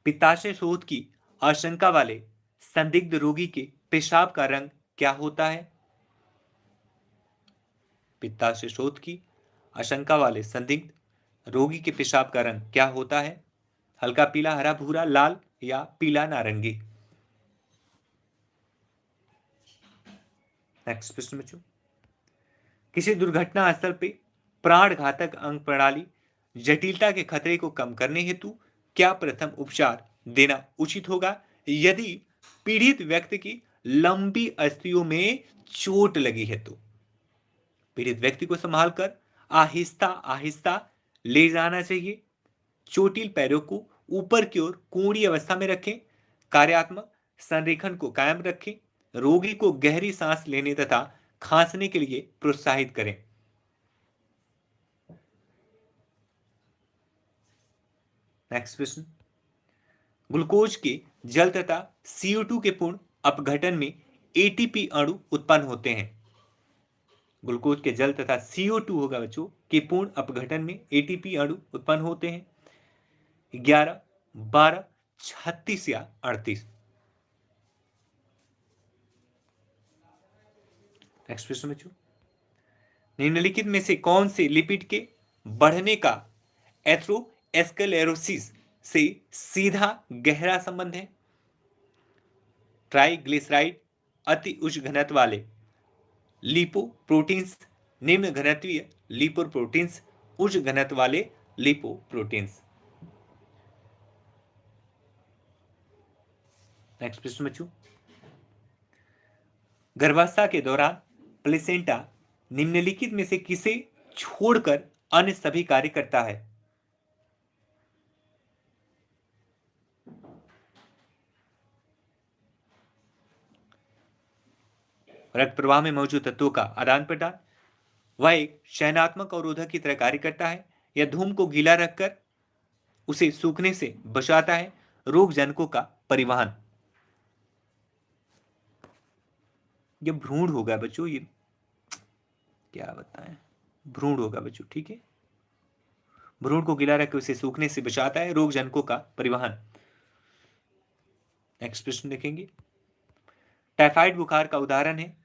पित्ताशय शोथ की आशंका वाले संदिग्ध रोगी के पेशाब का रंग क्या होता है? पित्ताशय शोथ की आशंका वाले संदिग्ध रोगी के पेशाब का रंग क्या होता है? हल्का पीला, हरा भूरा, लाल या पीला नारंगी? नेक्स्ट प्रश्न बच्चों, किसी दुर्घटना स्थल पे प्राण घातक अंग प्रणाली जटिलता के खतरे को कम करने हेतु क्या प्रथम उपचार देना उचित होगा यदि पीड़ित व्यक्ति की लंबी अस्थियों में चोट लगी है? तो पीड़ित व्यक्ति को संभालकर आहिस्ता आहिस्ता ले जाना चाहिए। चोटिल पैरों को ऊपर की ओर कोणीय अवस्था में रखें। कार्यात्मक संरेखन को कायम रखें। रोगी को गहरी सांस लेने तथा खांसने के लिए प्रोत्साहित करें। नेक्स्ट प्रश्न, ग्लूकोज के जल तथा CO2 के पूर्ण अपघटन में ATP अणु उत्पन्न होते हैं। ग्लूकोज के जल तथा CO2 होगा बच्चों के पूर्ण अपघटन में ATP अणु उत्पन्न होते हैं 11, 12, 36 या 38। नेक्स्ट क्वेश्चन बच्चों, निम्नलिखित में से कौन से लिपिड के बढ़ने का एथेरोस्क्लेरोसिस से सीधा गहरा संबंध है? ट्राइग्लिसराइड, अति उच्च घनत्व वाले लिपोप्रोटीन्स, निम्न घनत्वीय लिपोप्रोटीन्स, उच्च घनत्व वाले लिपोप्रोटीन्स। नेक्स्ट प्रश्न बच्चों, गर्भावस्था के दौरान प्लेसेंटा निम्नलिखित में से किसे छोड़कर अन्य सभी कार्य करता है? रक्त प्रवाह में मौजूद तत्वों का आदान प्रदान, वह एक चयनात्मक अवरोधक की तरह कार्य करता है या धूम को गीला रखकर उसे सूखने से बचाता है, रोग जनकों का परिवहन। ये भ्रूण होगा बच्चों, ये क्या बताएं, भ्रूण होगा बच्चों, ठीक है। भ्रूण को गीला रखकर उसे सूखने से बचाता है, रोग जनकों का परिवहन। नेक्स्ट प्रश्न देखेंगे, टाइफाइड बुखार का उदाहरण है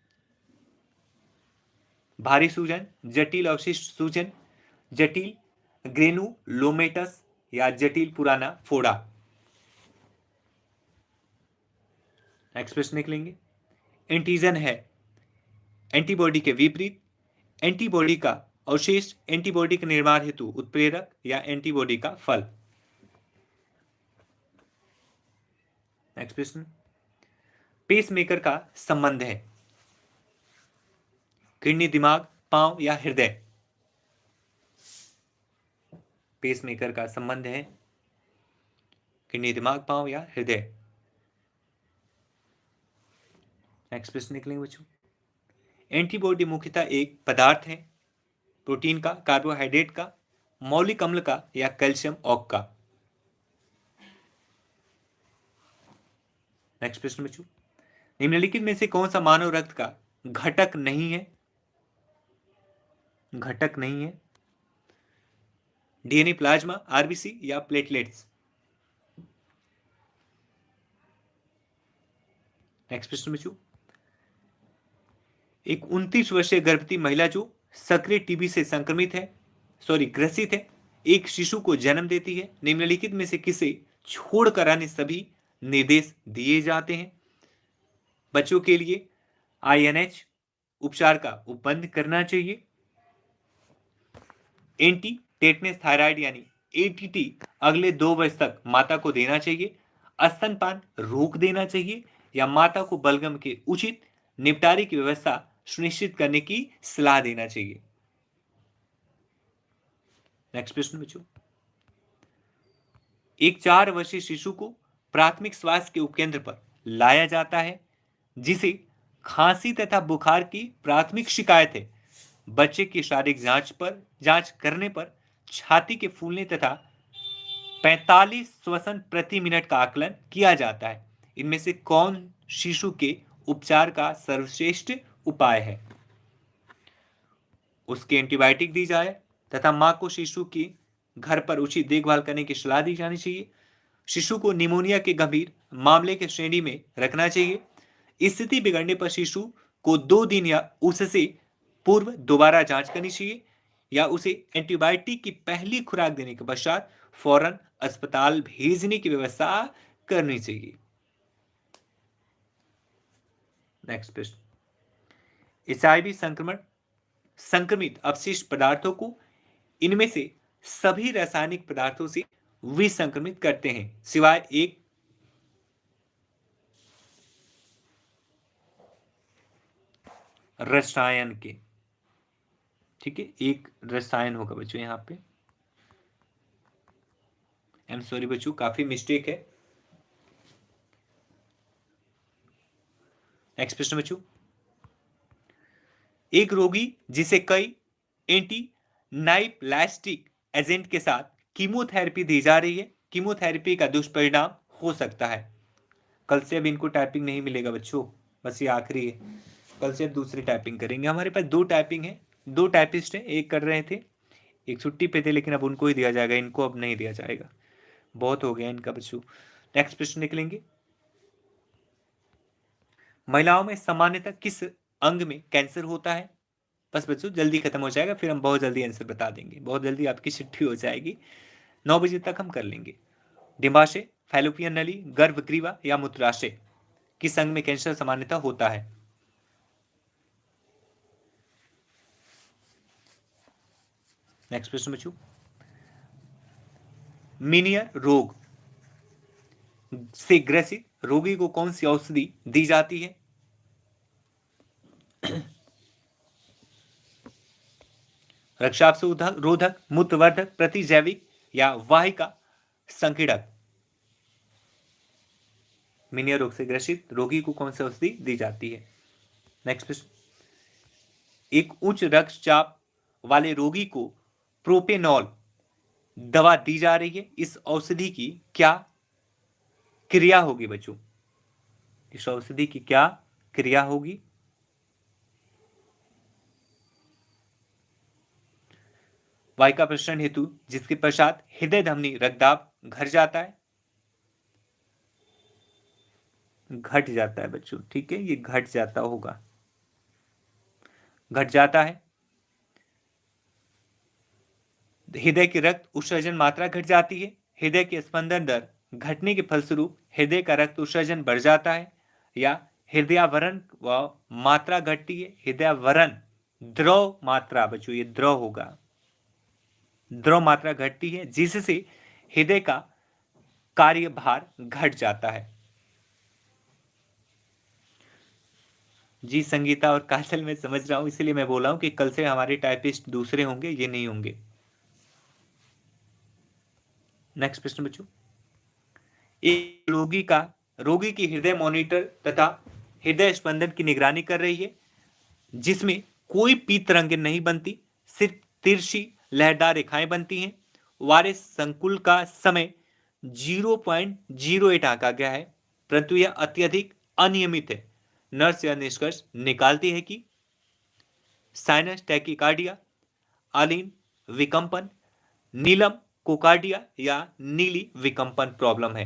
भारी सूजन, जटिल अवशिष्ट सूजन, जटिल ग्रेनुलोमेटस या जटिल पुराना फोड़ा। नेक्स्ट प्रश्न निकलेंगे, एंटीजन है एंटीबॉडी के विपरीत, एंटीबॉडी का अवशेष, एंटीबॉडी के निर्माण हेतु उत्प्रेरक या एंटीबॉडी का फल। नेक्स्ट प्रश्न, पेसमेकर का संबंध है किडनी, दिमाग, पांव या हृदय? पेसमेकर का संबंध है किडनी, दिमाग, पांव या हृदय। नेक्स्ट प्रश्न निकलेंगे बच्चों, एंटीबॉडी मुख्यतः एक पदार्थ है प्रोटीन का, कार्बोहाइड्रेट का, मौलिक अम्ल का या कैल्शियम ऑक का? नेक्स्ट प्रश्न बच्चों, निम्नलिखित में से कौन सा मानव रक्त का घटक नहीं है? घटक नहीं है, डीएनए, प्लाज्मा, आरबीसी या प्लेटलेट्स? नेक्स्ट प्रश्न बच्चों, एक 29 वर्षीय गर्भवती महिला जो सक्रिय टीबी से संक्रमित है, ग्रसित है, एक शिशु को जन्म देती है, निम्नलिखित में से किसे छोड़कर अन्य सभी निर्देश दिए जाते हैं? बच्चों के लिए INH उपचार का उपबंध करना चाहिए, एंटी टेटनेस थायराइड यानी ATT अगले 2 वर्ष तक माता को देना चाहिए, स्तनपान रोक देना चाहिए या माता को बलगम के उचित निपटारे की व्यवस्था सुनिश्चित करने की सलाह देना चाहिए? नेक्स्ट प्रश्न बच्चों, एक 4 वर्षीय शिशु को प्राथमिक स्वास्थ्य के उपकेंद्र पर लाया जाता है जिसे खांसी तथा बुखार की प्राथमिक शिकायत है। बच्चे की शारीरिक जांच करने पर छाती के फूलने तथा 45 श्वसन प्रति मिनट का आकलन किया जाता है। इनमें से कौन शिशु के उपचार का सर्वश्रेष्ठ उपाय है? उसके एंटीबायोटिक दी जाए तथा मां को शिशु की घर पर उचित देखभाल करने की सलाह दी जानी चाहिए। शिशु को निमोनिया के गंभीर मामले के श्रेणी में रखना चाहिए। स्थिति बिगड़ने पर शिशु को 2 दिन या उससे पूर्व दोबारा जांच करनी चाहिए या उसे एंटीबायोटिक की पहली खुराक देने के पश्चात फौरन अस्पताल भेजने की व्यवस्था करनी चाहिए। नेक्स्ट प्रश्न, HIV संक्रमित अपशिष्ट पदार्थों को इनमें से सभी रासायनिक पदार्थों से विसंक्रमित करते हैं सिवाय एक रसायन के। ठीक है, एक रसायन होगा बच्चों यहां पे, आई एम सॉरी बच्चों, काफी मिस्टेक है। नेक्स्ट प्रश्न बच्चों, एक रोगी जिसे कई एंटी नाइप्लास्टिक एजेंट के साथ कीमोथेरेपी दी जा रही है, कीमोथेरेपी का दुष्परिणाम हो सकता है। कल से अब इनको टाइपिंग नहीं मिलेगा बच्चों, बस ये आखिरी है। कल से अब दूसरी टाइपिंग करेंगे। हमारे पास 2 टाइपिंग है, 2 टाइपिस्ट हैं, एक कर रहे थे, एक छुट्टी पे थे, लेकिन अब उनको ही दिया जाएगा, इनको अब नहीं दिया जाएगा, बहुत हो गया इनका बच्चों। नेक्स्ट प्रश्न निकलेंगे, महिलाओं में सामान्यतः किस अंग में कैंसर होता है? बस बच्चों जल्दी खत्म हो जाएगा, फिर हम बहुत जल्दी आंसर बता देंगे, बहुत जल्दी आपकी छुट्टी हो जाएगी, 9 बजे तक हम कर लेंगे। डिंबाशय, फैलोपियन नली, गर्भग्रीवा या मूत्राशय, किस अंग में कैंसर सामान्यतः होता है? नेक्स्ट प्रश्न बच्चों, मीनियर रोग से ग्रसित रोगी को कौन सी औषधि दी जाती है? रक्षारोधक, रोधक, मूत्रवर्धक, प्रतिजैविक या वाहिका संकीड़क? मीनिया रोग से ग्रसित रोगी को कौन सी औषधि दी जाती है? नेक्स्ट प्रश्न, एक उच्च रक्तचाप वाले रोगी को प्रोपेनॉल दवा दी जा रही है, इस औषधि की क्या क्रिया होगी बच्चों? इस औषधि की क्या क्रिया होगी? वाहिका प्रसरण हेतु जिसके पश्चात हृदय धमनी रक्तदाब घट जाता है, घट जाता है बच्चों, ठीक है, ये घट जाता होगा, घट जाता है, हृदय की रक्त उत्सर्जन मात्रा घट जाती है, हृदय की स्पंदन दर घटने के फलस्वरूप हृदय का रक्त उत्सर्जन बढ़ जाता है, या हृदयावरण व मात्रा घटती है, हृदयावरण द्रव मात्रा बच्चों, ये द्रव होगा, द्रव मात्रा घटती है जिससे हृदय का कार्यभार घट जाता है। जी संगीता और काजल मैं समझ रहा हूं, इसलिए मैं बोला हूं कि कल से हमारे टाइपिस्ट दूसरे होंगे, ये नहीं होंगे। नेक्स्ट प्रश्न बच्चों, एक रोगी की हृदय मॉनिटर तथा हृदय स्पंदन की निगरानी कर रही है, जिसमें कोई पीत तरंगें नहीं बनती, सिर्फ तिरछी लहरदार रेखाएं बनती हैं। वारिस संकुल का समय 0.08 आंका गया है, परंतु यह अत्यधिक अनियमित है। नर्स यह निष्कर्ष निकालती है कि साइनस टैकिकार्डिया, आलीन विकंपन, नीलम कोकार्डिया या नीली विकंपन प्रॉब्लम है।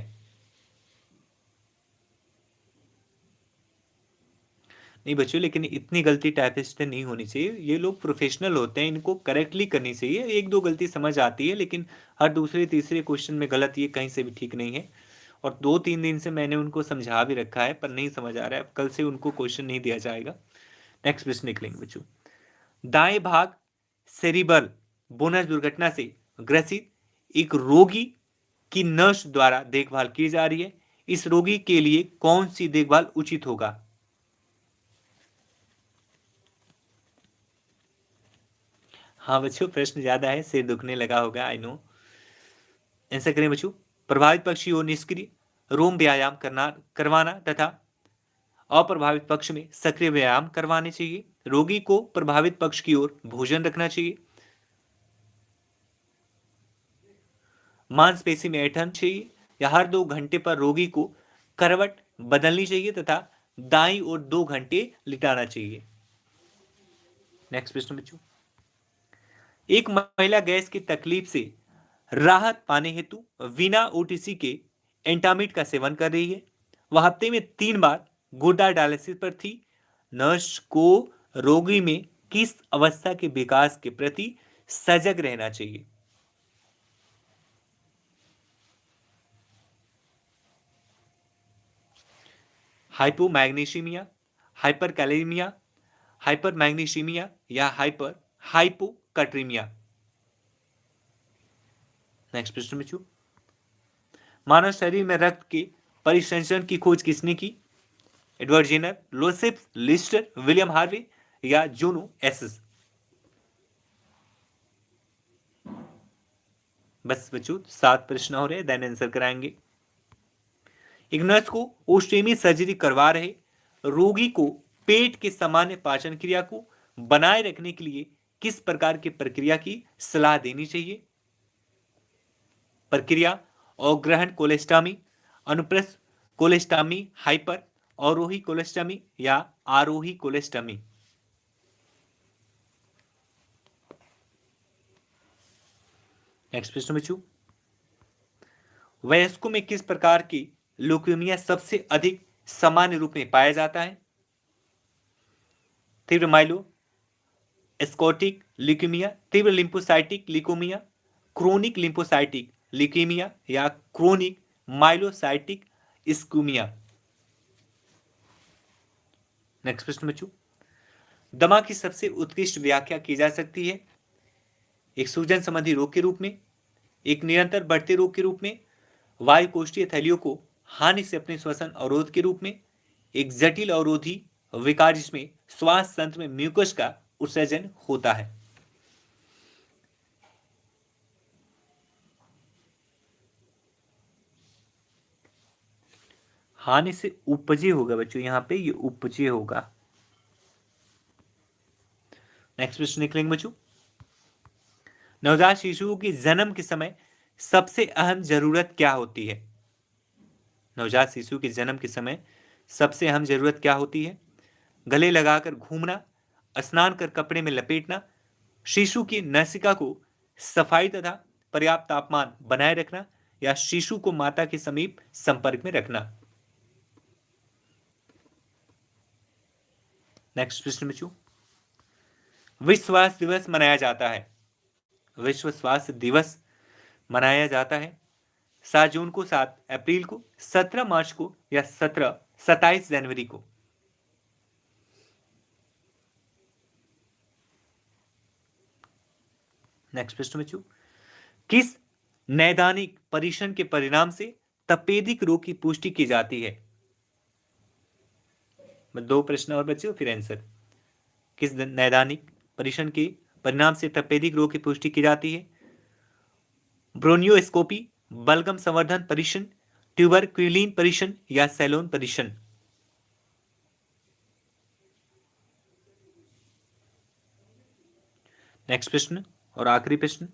नहीं बच्चों, लेकिन इतनी गलती टाइपिस्ट से नहीं होनी चाहिए, ये लोग प्रोफेशनल होते हैं, इनको करेक्टली करनी चाहिए, एक दो गलती समझ आती है, लेकिन हर दूसरे तीसरे क्वेश्चन में गलत, ये कहीं से भी ठीक नहीं है। और 2-3 दिन से मैंने उनको समझा भी रखा है, पर नहीं समझ आ रहा है, कल से उनको क्वेश्चन नहीं दिया जाएगा। नेक्स्ट प्रश्न निकलेंगे बच्चों, दाएं भाग सेरिब्रल बोनस दुर्घटना से ग्रसित एक रोगी की नर्स द्वारा देखभाल की जा रही है, इस रोगी के लिए कौन सी देखभाल उचित होगा? हाँ बच्चों, प्रश्न ज्यादा है, सिर दुखने लगा होगा, आई नो। आंसर करें बच्चों, प्रभावित पक्ष की ओर निष्क्रिय रोम व्यायाम करवाना तथा अप्रभावित पक्ष में सक्रिय व्यायाम करवाने चाहिए। रोगी को प्रभावित पक्ष की ओर भोजन रखना चाहिए, मांसपेशी में ऐंठन चाहिए, या हर 2 घंटे पर रोगी को करवट बदलनी चाहिए तथा दाईं ओर 2 घंटे लिटाना चाहिए। नेक्स्ट प्रश्न बच्चों, एक महिला गैस की तकलीफ से राहत पाने हेतु बिना ओटीसी के एंटामिड का सेवन कर रही है, वह हफ्ते में 3 बार गुर्दा डायलिसिस पर थी। नर्स को रोगी में किस अवस्था के विकास के प्रति सजग रहना चाहिए? हाइपोमैग्नीशियमिया, हाइपरकैलेमिया, हाइपरमैग्नीशियमिया या हाइपोकट्रीमिया? नेक्स्ट प्रश्न में चू, मानव शरीर में रक्त के परिसंचरण की खोज किसने की? Edward Jenner, Joseph Lister, William Harvey या जूनो एसएस? बस बच्चों 7 प्रश्न हो रहे, देन आंसर कराएंगे। एक नर्स को ओस्टेमी सर्जरी करवा रहे रोगी को पेट के सामान्य पाचन क्रिया को बनाए रखने के लिए किस प्रकार की प्रक्रिया की सलाह देनी चाहिए? प्रक्रिया: अग्रहण कोलेस्टामी, अनुप्रस्थ कोलेस्टामी हाइपर, अवरोही कोलेस्टमी या आरोही कोलेस्टमी? नेक्स्ट प्रश्न बच्चों, वयस्कों में किस प्रकार की ल्यूकेमिया सबसे अधिक सामान्य रूप में पाया जाता है? तीव्र माइलो स्कोटिक ल्यूकेमिया, तीव्र lymphocytic leukaemia, chronic lymphocytic leukaemia या क्रोनिक माइलोसाइटिक इस्क्यूमिया? नेक्स्ट प्रश्न बच्चों, दमा की सबसे उत्कृष्ट व्याख्या की जा सकती है? एक सूजन संबंधी रोग के रूप में, एक निरंतर बढ़ते रोग के रूप में, वायु कोष्ठीय थैलियों को हानि से अपने श्वसन अवरोध के रूप में, एक जटिल अवरोधी विकार जिसमें श्वास तंत्र में म्यूकस का उत्सर्जन होता है। हानि से उपजे होगा बच्चों, यहां पे ये उपजे होगा। नेक्स्ट प्रश्न निकलेंगे बच्चों, नवजात शिशुओं के जन्म के समय सबसे अहम जरूरत क्या होती है? नवजात शिशु के जन्म के समय सबसे अहम जरूरत क्या होती है? गले लगाकर घूमना, स्नान कर कपड़े में लपेटना, शिशु की नासिका को सफाई तथा पर्याप्त तापमान बनाए रखना या शिशु को माता के समीप संपर्क में रखना? नेक्स्ट प्रश्न बच्चों, विश्व स्वास्थ्य दिवस मनाया जाता है, विश्व स्वास्थ्य दिवस मनाया जाता है 7 जून को, 7 अप्रैल को, 17 मार्च को या 27 जनवरी को? नेक्स्ट प्रश्न बच्चों, किस नैदानिक परीक्षण के परिणाम से तपेदिक रोग की पुष्टि की जाती है? 2 प्रश्न और बच्चों फिर आंसर। किस नैदानिक परीक्षण के परिणाम से तपेदिक रोग की पुष्टि की जाती है? ब्रोनियोस्कोपी, बलगम संवर्धन परीक्षण, ट्यूबरक्यूलिन परीक्षण या सैलोन परीक्षण? नेक्स्ट प्रश्न और आखिरी प्रश्न,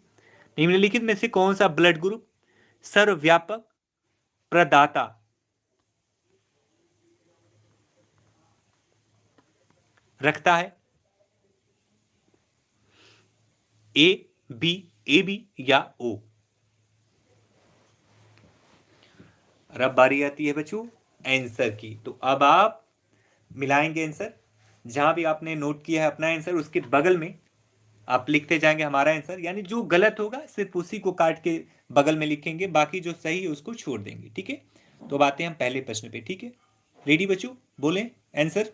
निम्नलिखित में से कौन सा ब्लड ग्रुप सर्वव्यापक प्रदाता रखता है? ए, बी, ए बी या ओ? और अब बारी आती है बच्चों आंसर की। तो अब आप मिलाएंगे आंसर, जहां भी आपने नोट किया है अपना आंसर उसके बगल में आप लिखते जाएंगे हमारा आंसर, यानी जो गलत होगा सिर्फ उसी को काट के बगल में लिखेंगे, बाकी जो सही है उसको छोड़ देंगे। ठीक है, तो बातें हम पहले प्रश्न पे। ठीक है, रेडी बच्चों, बोलें आंसर।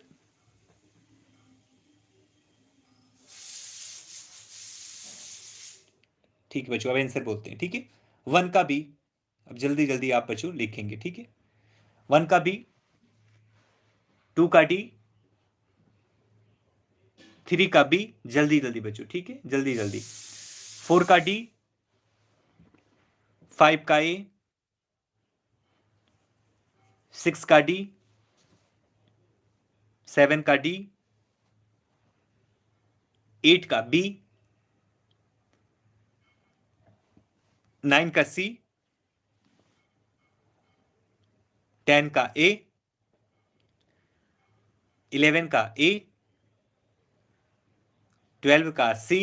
ठीक है बच्चों, अब आंसर बोलते हैं। ठीक है, 1 का बी, अब जल्दी जल्दी आप बच्चों लिखेंगे। ठीक है, 1 का बी, 2 का डी, 3 का बी, जल्दी जल्दी बच्चों। ठीक है, जल्दी जल्दी, 4 का डी, 5 का ए, 6 का डी, 7 का डी, 8 का बी, 9 का सी, 10 का ए, 11 का ए, 12 का सी,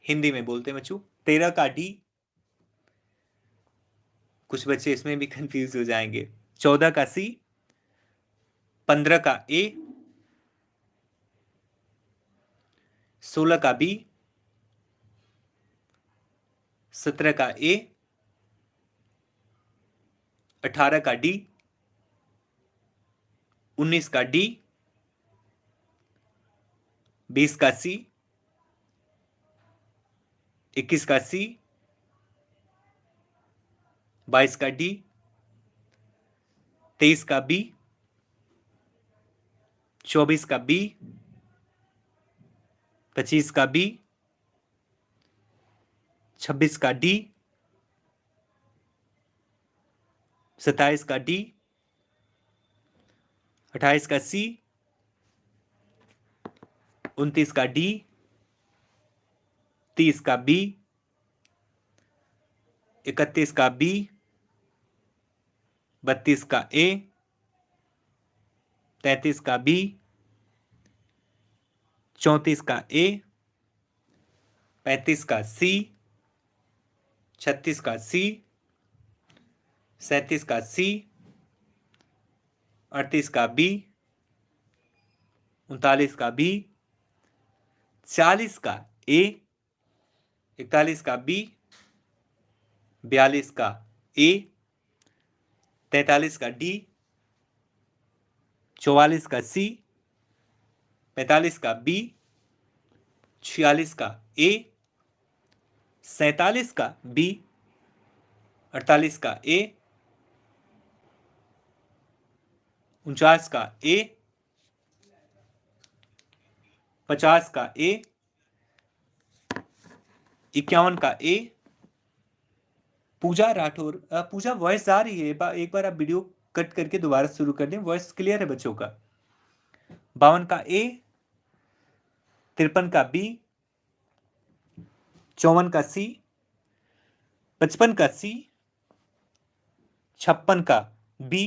हिंदी में बोलते हैं बच्चों, 13 का डी, कुछ बच्चे इसमें भी कंफ्यूज हो जाएंगे, 14 का सी, 15 का ए, 16 का बी, 17 का ए, 18 का डी, 19 का डी, 20 का सी, 21 का सी, 22 का डी, 23 का बी, 24 का बी, 25 का बी, 26 का डी, 27 का डी, 28 का सी, 29 का डी, 30 का बी, 31 का बी, 32 का ए, 33 का बी, 34 का ए, 35 का सी, 36 का सी, 37 का सी, 38 का बी, 39 का बी, 40 का ए, 41 का बी, 42 का ए, 43 का डी, 44 का सी, 45 का बी, 46 का ए, 47 का बी, 48 का ए, 49 का ए, 50 का ए, 51 का ए। पूजा राठौर, पूजा वॉइस आ रही है? एक बार आप वीडियो कट करके दोबारा शुरू कर दें, वॉइस क्लियर है बच्चों का। 52 का ए, 53 का बी, 54 का सी, 55 का सी, 56 का बी,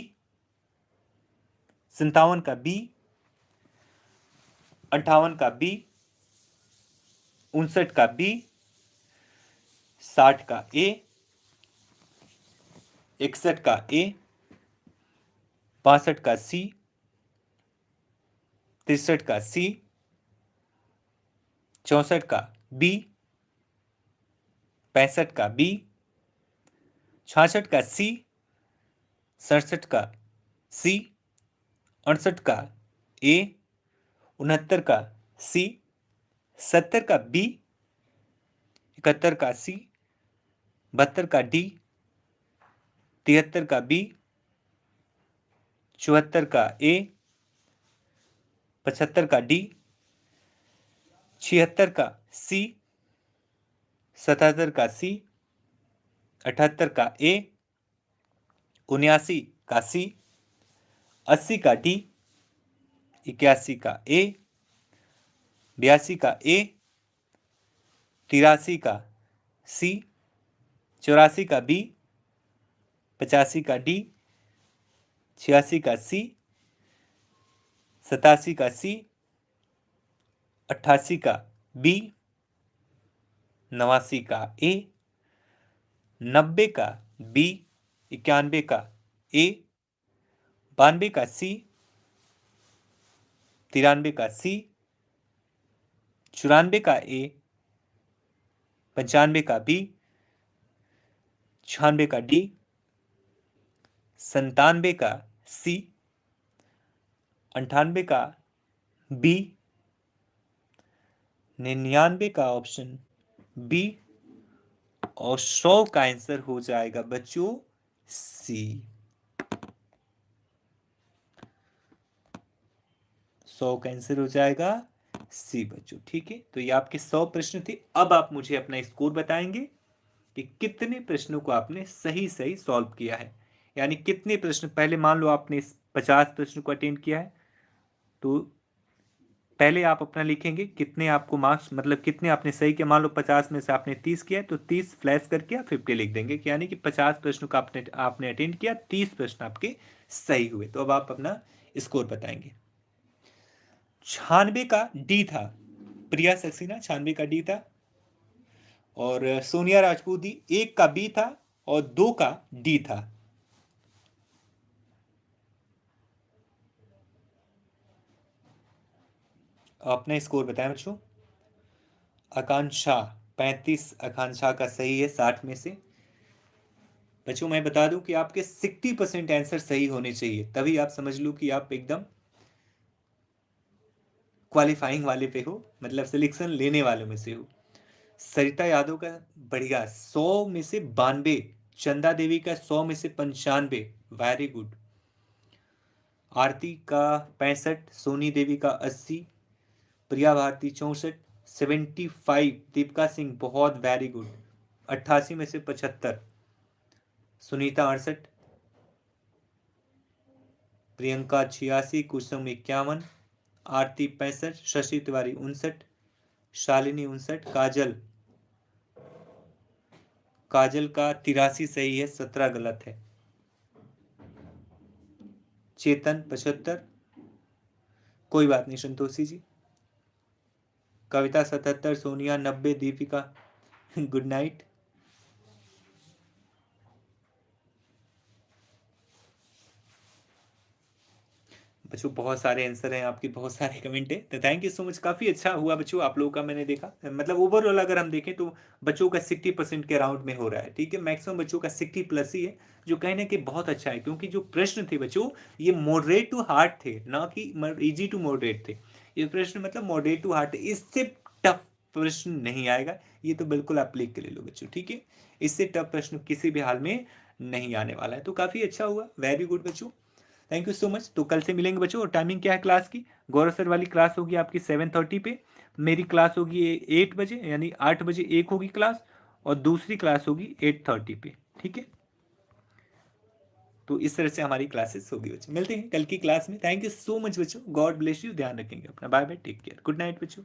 57 का बी, 58 का बी, 59 का बी, 60 का ए, 61 का ए, 62 का सी, 63 का सी, 64 का बी, 65 का बी, 66 का सी, 67 का सी, 68 का ए, 69 का सी, 70 का बी, 71 का सी, 72 का डी, 73 का बी, 74 का ए, 75 का डी, 76 का सी, 77 का सी, 78 का ए, 79 का सी, 80 का डी, 81 का ए, 82 का ए, 83 का सी, 84 का बी, 85 का डी, 86 का सी, 87 का सी, 88 का बी, 89 का ए, 90 का बी, 91 का ए, 92 का सी, 93 का सी, 94 का ए, 95 का बी, 96 का डी, 97 का सी, 98 का बी, 99 का ऑप्शन बी और 100 का आंसर हो जाएगा बच्चों सी। 100 का आंसर हो जाएगा सी बच्चों। ठीक है, तो ये आपके 100 प्रश्न थे। अब आप मुझे अपना स्कोर बताएंगे कि कितने प्रश्नों को आपने सही सही सॉल्व किया है, यानी कितने प्रश्न। पहले मान लो आपने 50 प्रश्न को अटेंड किया है, तो पहले आप अपना लिखेंगे कितने आपको मार्क्स, मतलब कितने आपने सही किया। मान लो 50 में से आपने 30 किया है, तो 30 फ्लैश करके आप 50 लिख देंगे, यानी कि 50 प्रश्नों का आपने अटेंड किया, 30 प्रश्न आपके सही हुए। तो अब आप अपना स्कोर बताएंगे। 96 का डी था, प्रिया सक्सेना 96 का डी था, और सोनिया राजपूती 1 का बी था और 2 का डी था। अपना स्कोर बताएं बच्चों। आकांक्षा 35 आकांक्षा का सही है 60 में से। बच्चों मैं बता दूं कि आपके 60% आंसर सही होने चाहिए, तभी आप समझ लो कि आप एकदम क्वालिफाइंग वाले पे हो, मतलब सिलेक्शन लेने वालों में से हो। सरिता यादव का बढ़िया 100 में से 92, चंदा देवी का 100 में से 95, वेरी गुड। आरती का 65, सोनी देवी का 80, प्रिया भारती 64, 75, दीपिका सिंह बहुत वेरी गुड, 88 में से 75, सुनीता 68, प्रियंका 86, कुसुम 51, आरती 65, शशि तिवारी 59, शालिनी 59, काजल का 83 सही है, 17 गलत है। चेतन 75, कोई बात नहीं संतोषी जी। कविता 77, सोनिया 90, दीपिका गुड नाइट। बच्चों बहुत सारे आंसर हैं आपके, बहुत सारे कमेंट है, तो थैंक यू सो मच। काफ़ी अच्छा हुआ बच्चों आप लोगों का, मैंने देखा मतलब ओवरऑल अगर हम देखें तो बच्चों का 60% के अराउंड में हो रहा है। ठीक है, मैक्सिमम बच्चों का 60+ ही है, जो कहने के बहुत अच्छा है, क्योंकि जो प्रश्न थे बच्चों ये मॉडरेट टू हार्ड थे, ना कि इजी टू मॉडरेट थे। ये प्रश्न मतलब मॉडरेट टू हार्ड थे, इससे टफ प्रश्न नहीं आएगा, ये तो बिल्कुल आप लिख के ले लो बच्चों। ठीक है, इससे टफ प्रश्न किसी भी हाल में नहीं आने वाला है। तो काफ़ी अच्छा हुआ, वेरी गुड बच्चों, थैंक यू सो मच। तो कल से मिलेंगे बच्चों। और टाइमिंग क्या है क्लास की? गौरव सर वाली क्लास होगी आपकी 7:30 पे, मेरी क्लास होगी 8 बजे, यानी 8 बजे एक होगी क्लास, और दूसरी क्लास होगी 8:30 पे। ठीक है, तो इस तरह से हमारी क्लासेस होगी बच्चों। मिलते हैं कल की क्लास में। थैंक यू सो मच बच्चों, गॉड ब्लेस यू, ध्यान रखेंगे अपना, bye bye, take care, good night बच्चों।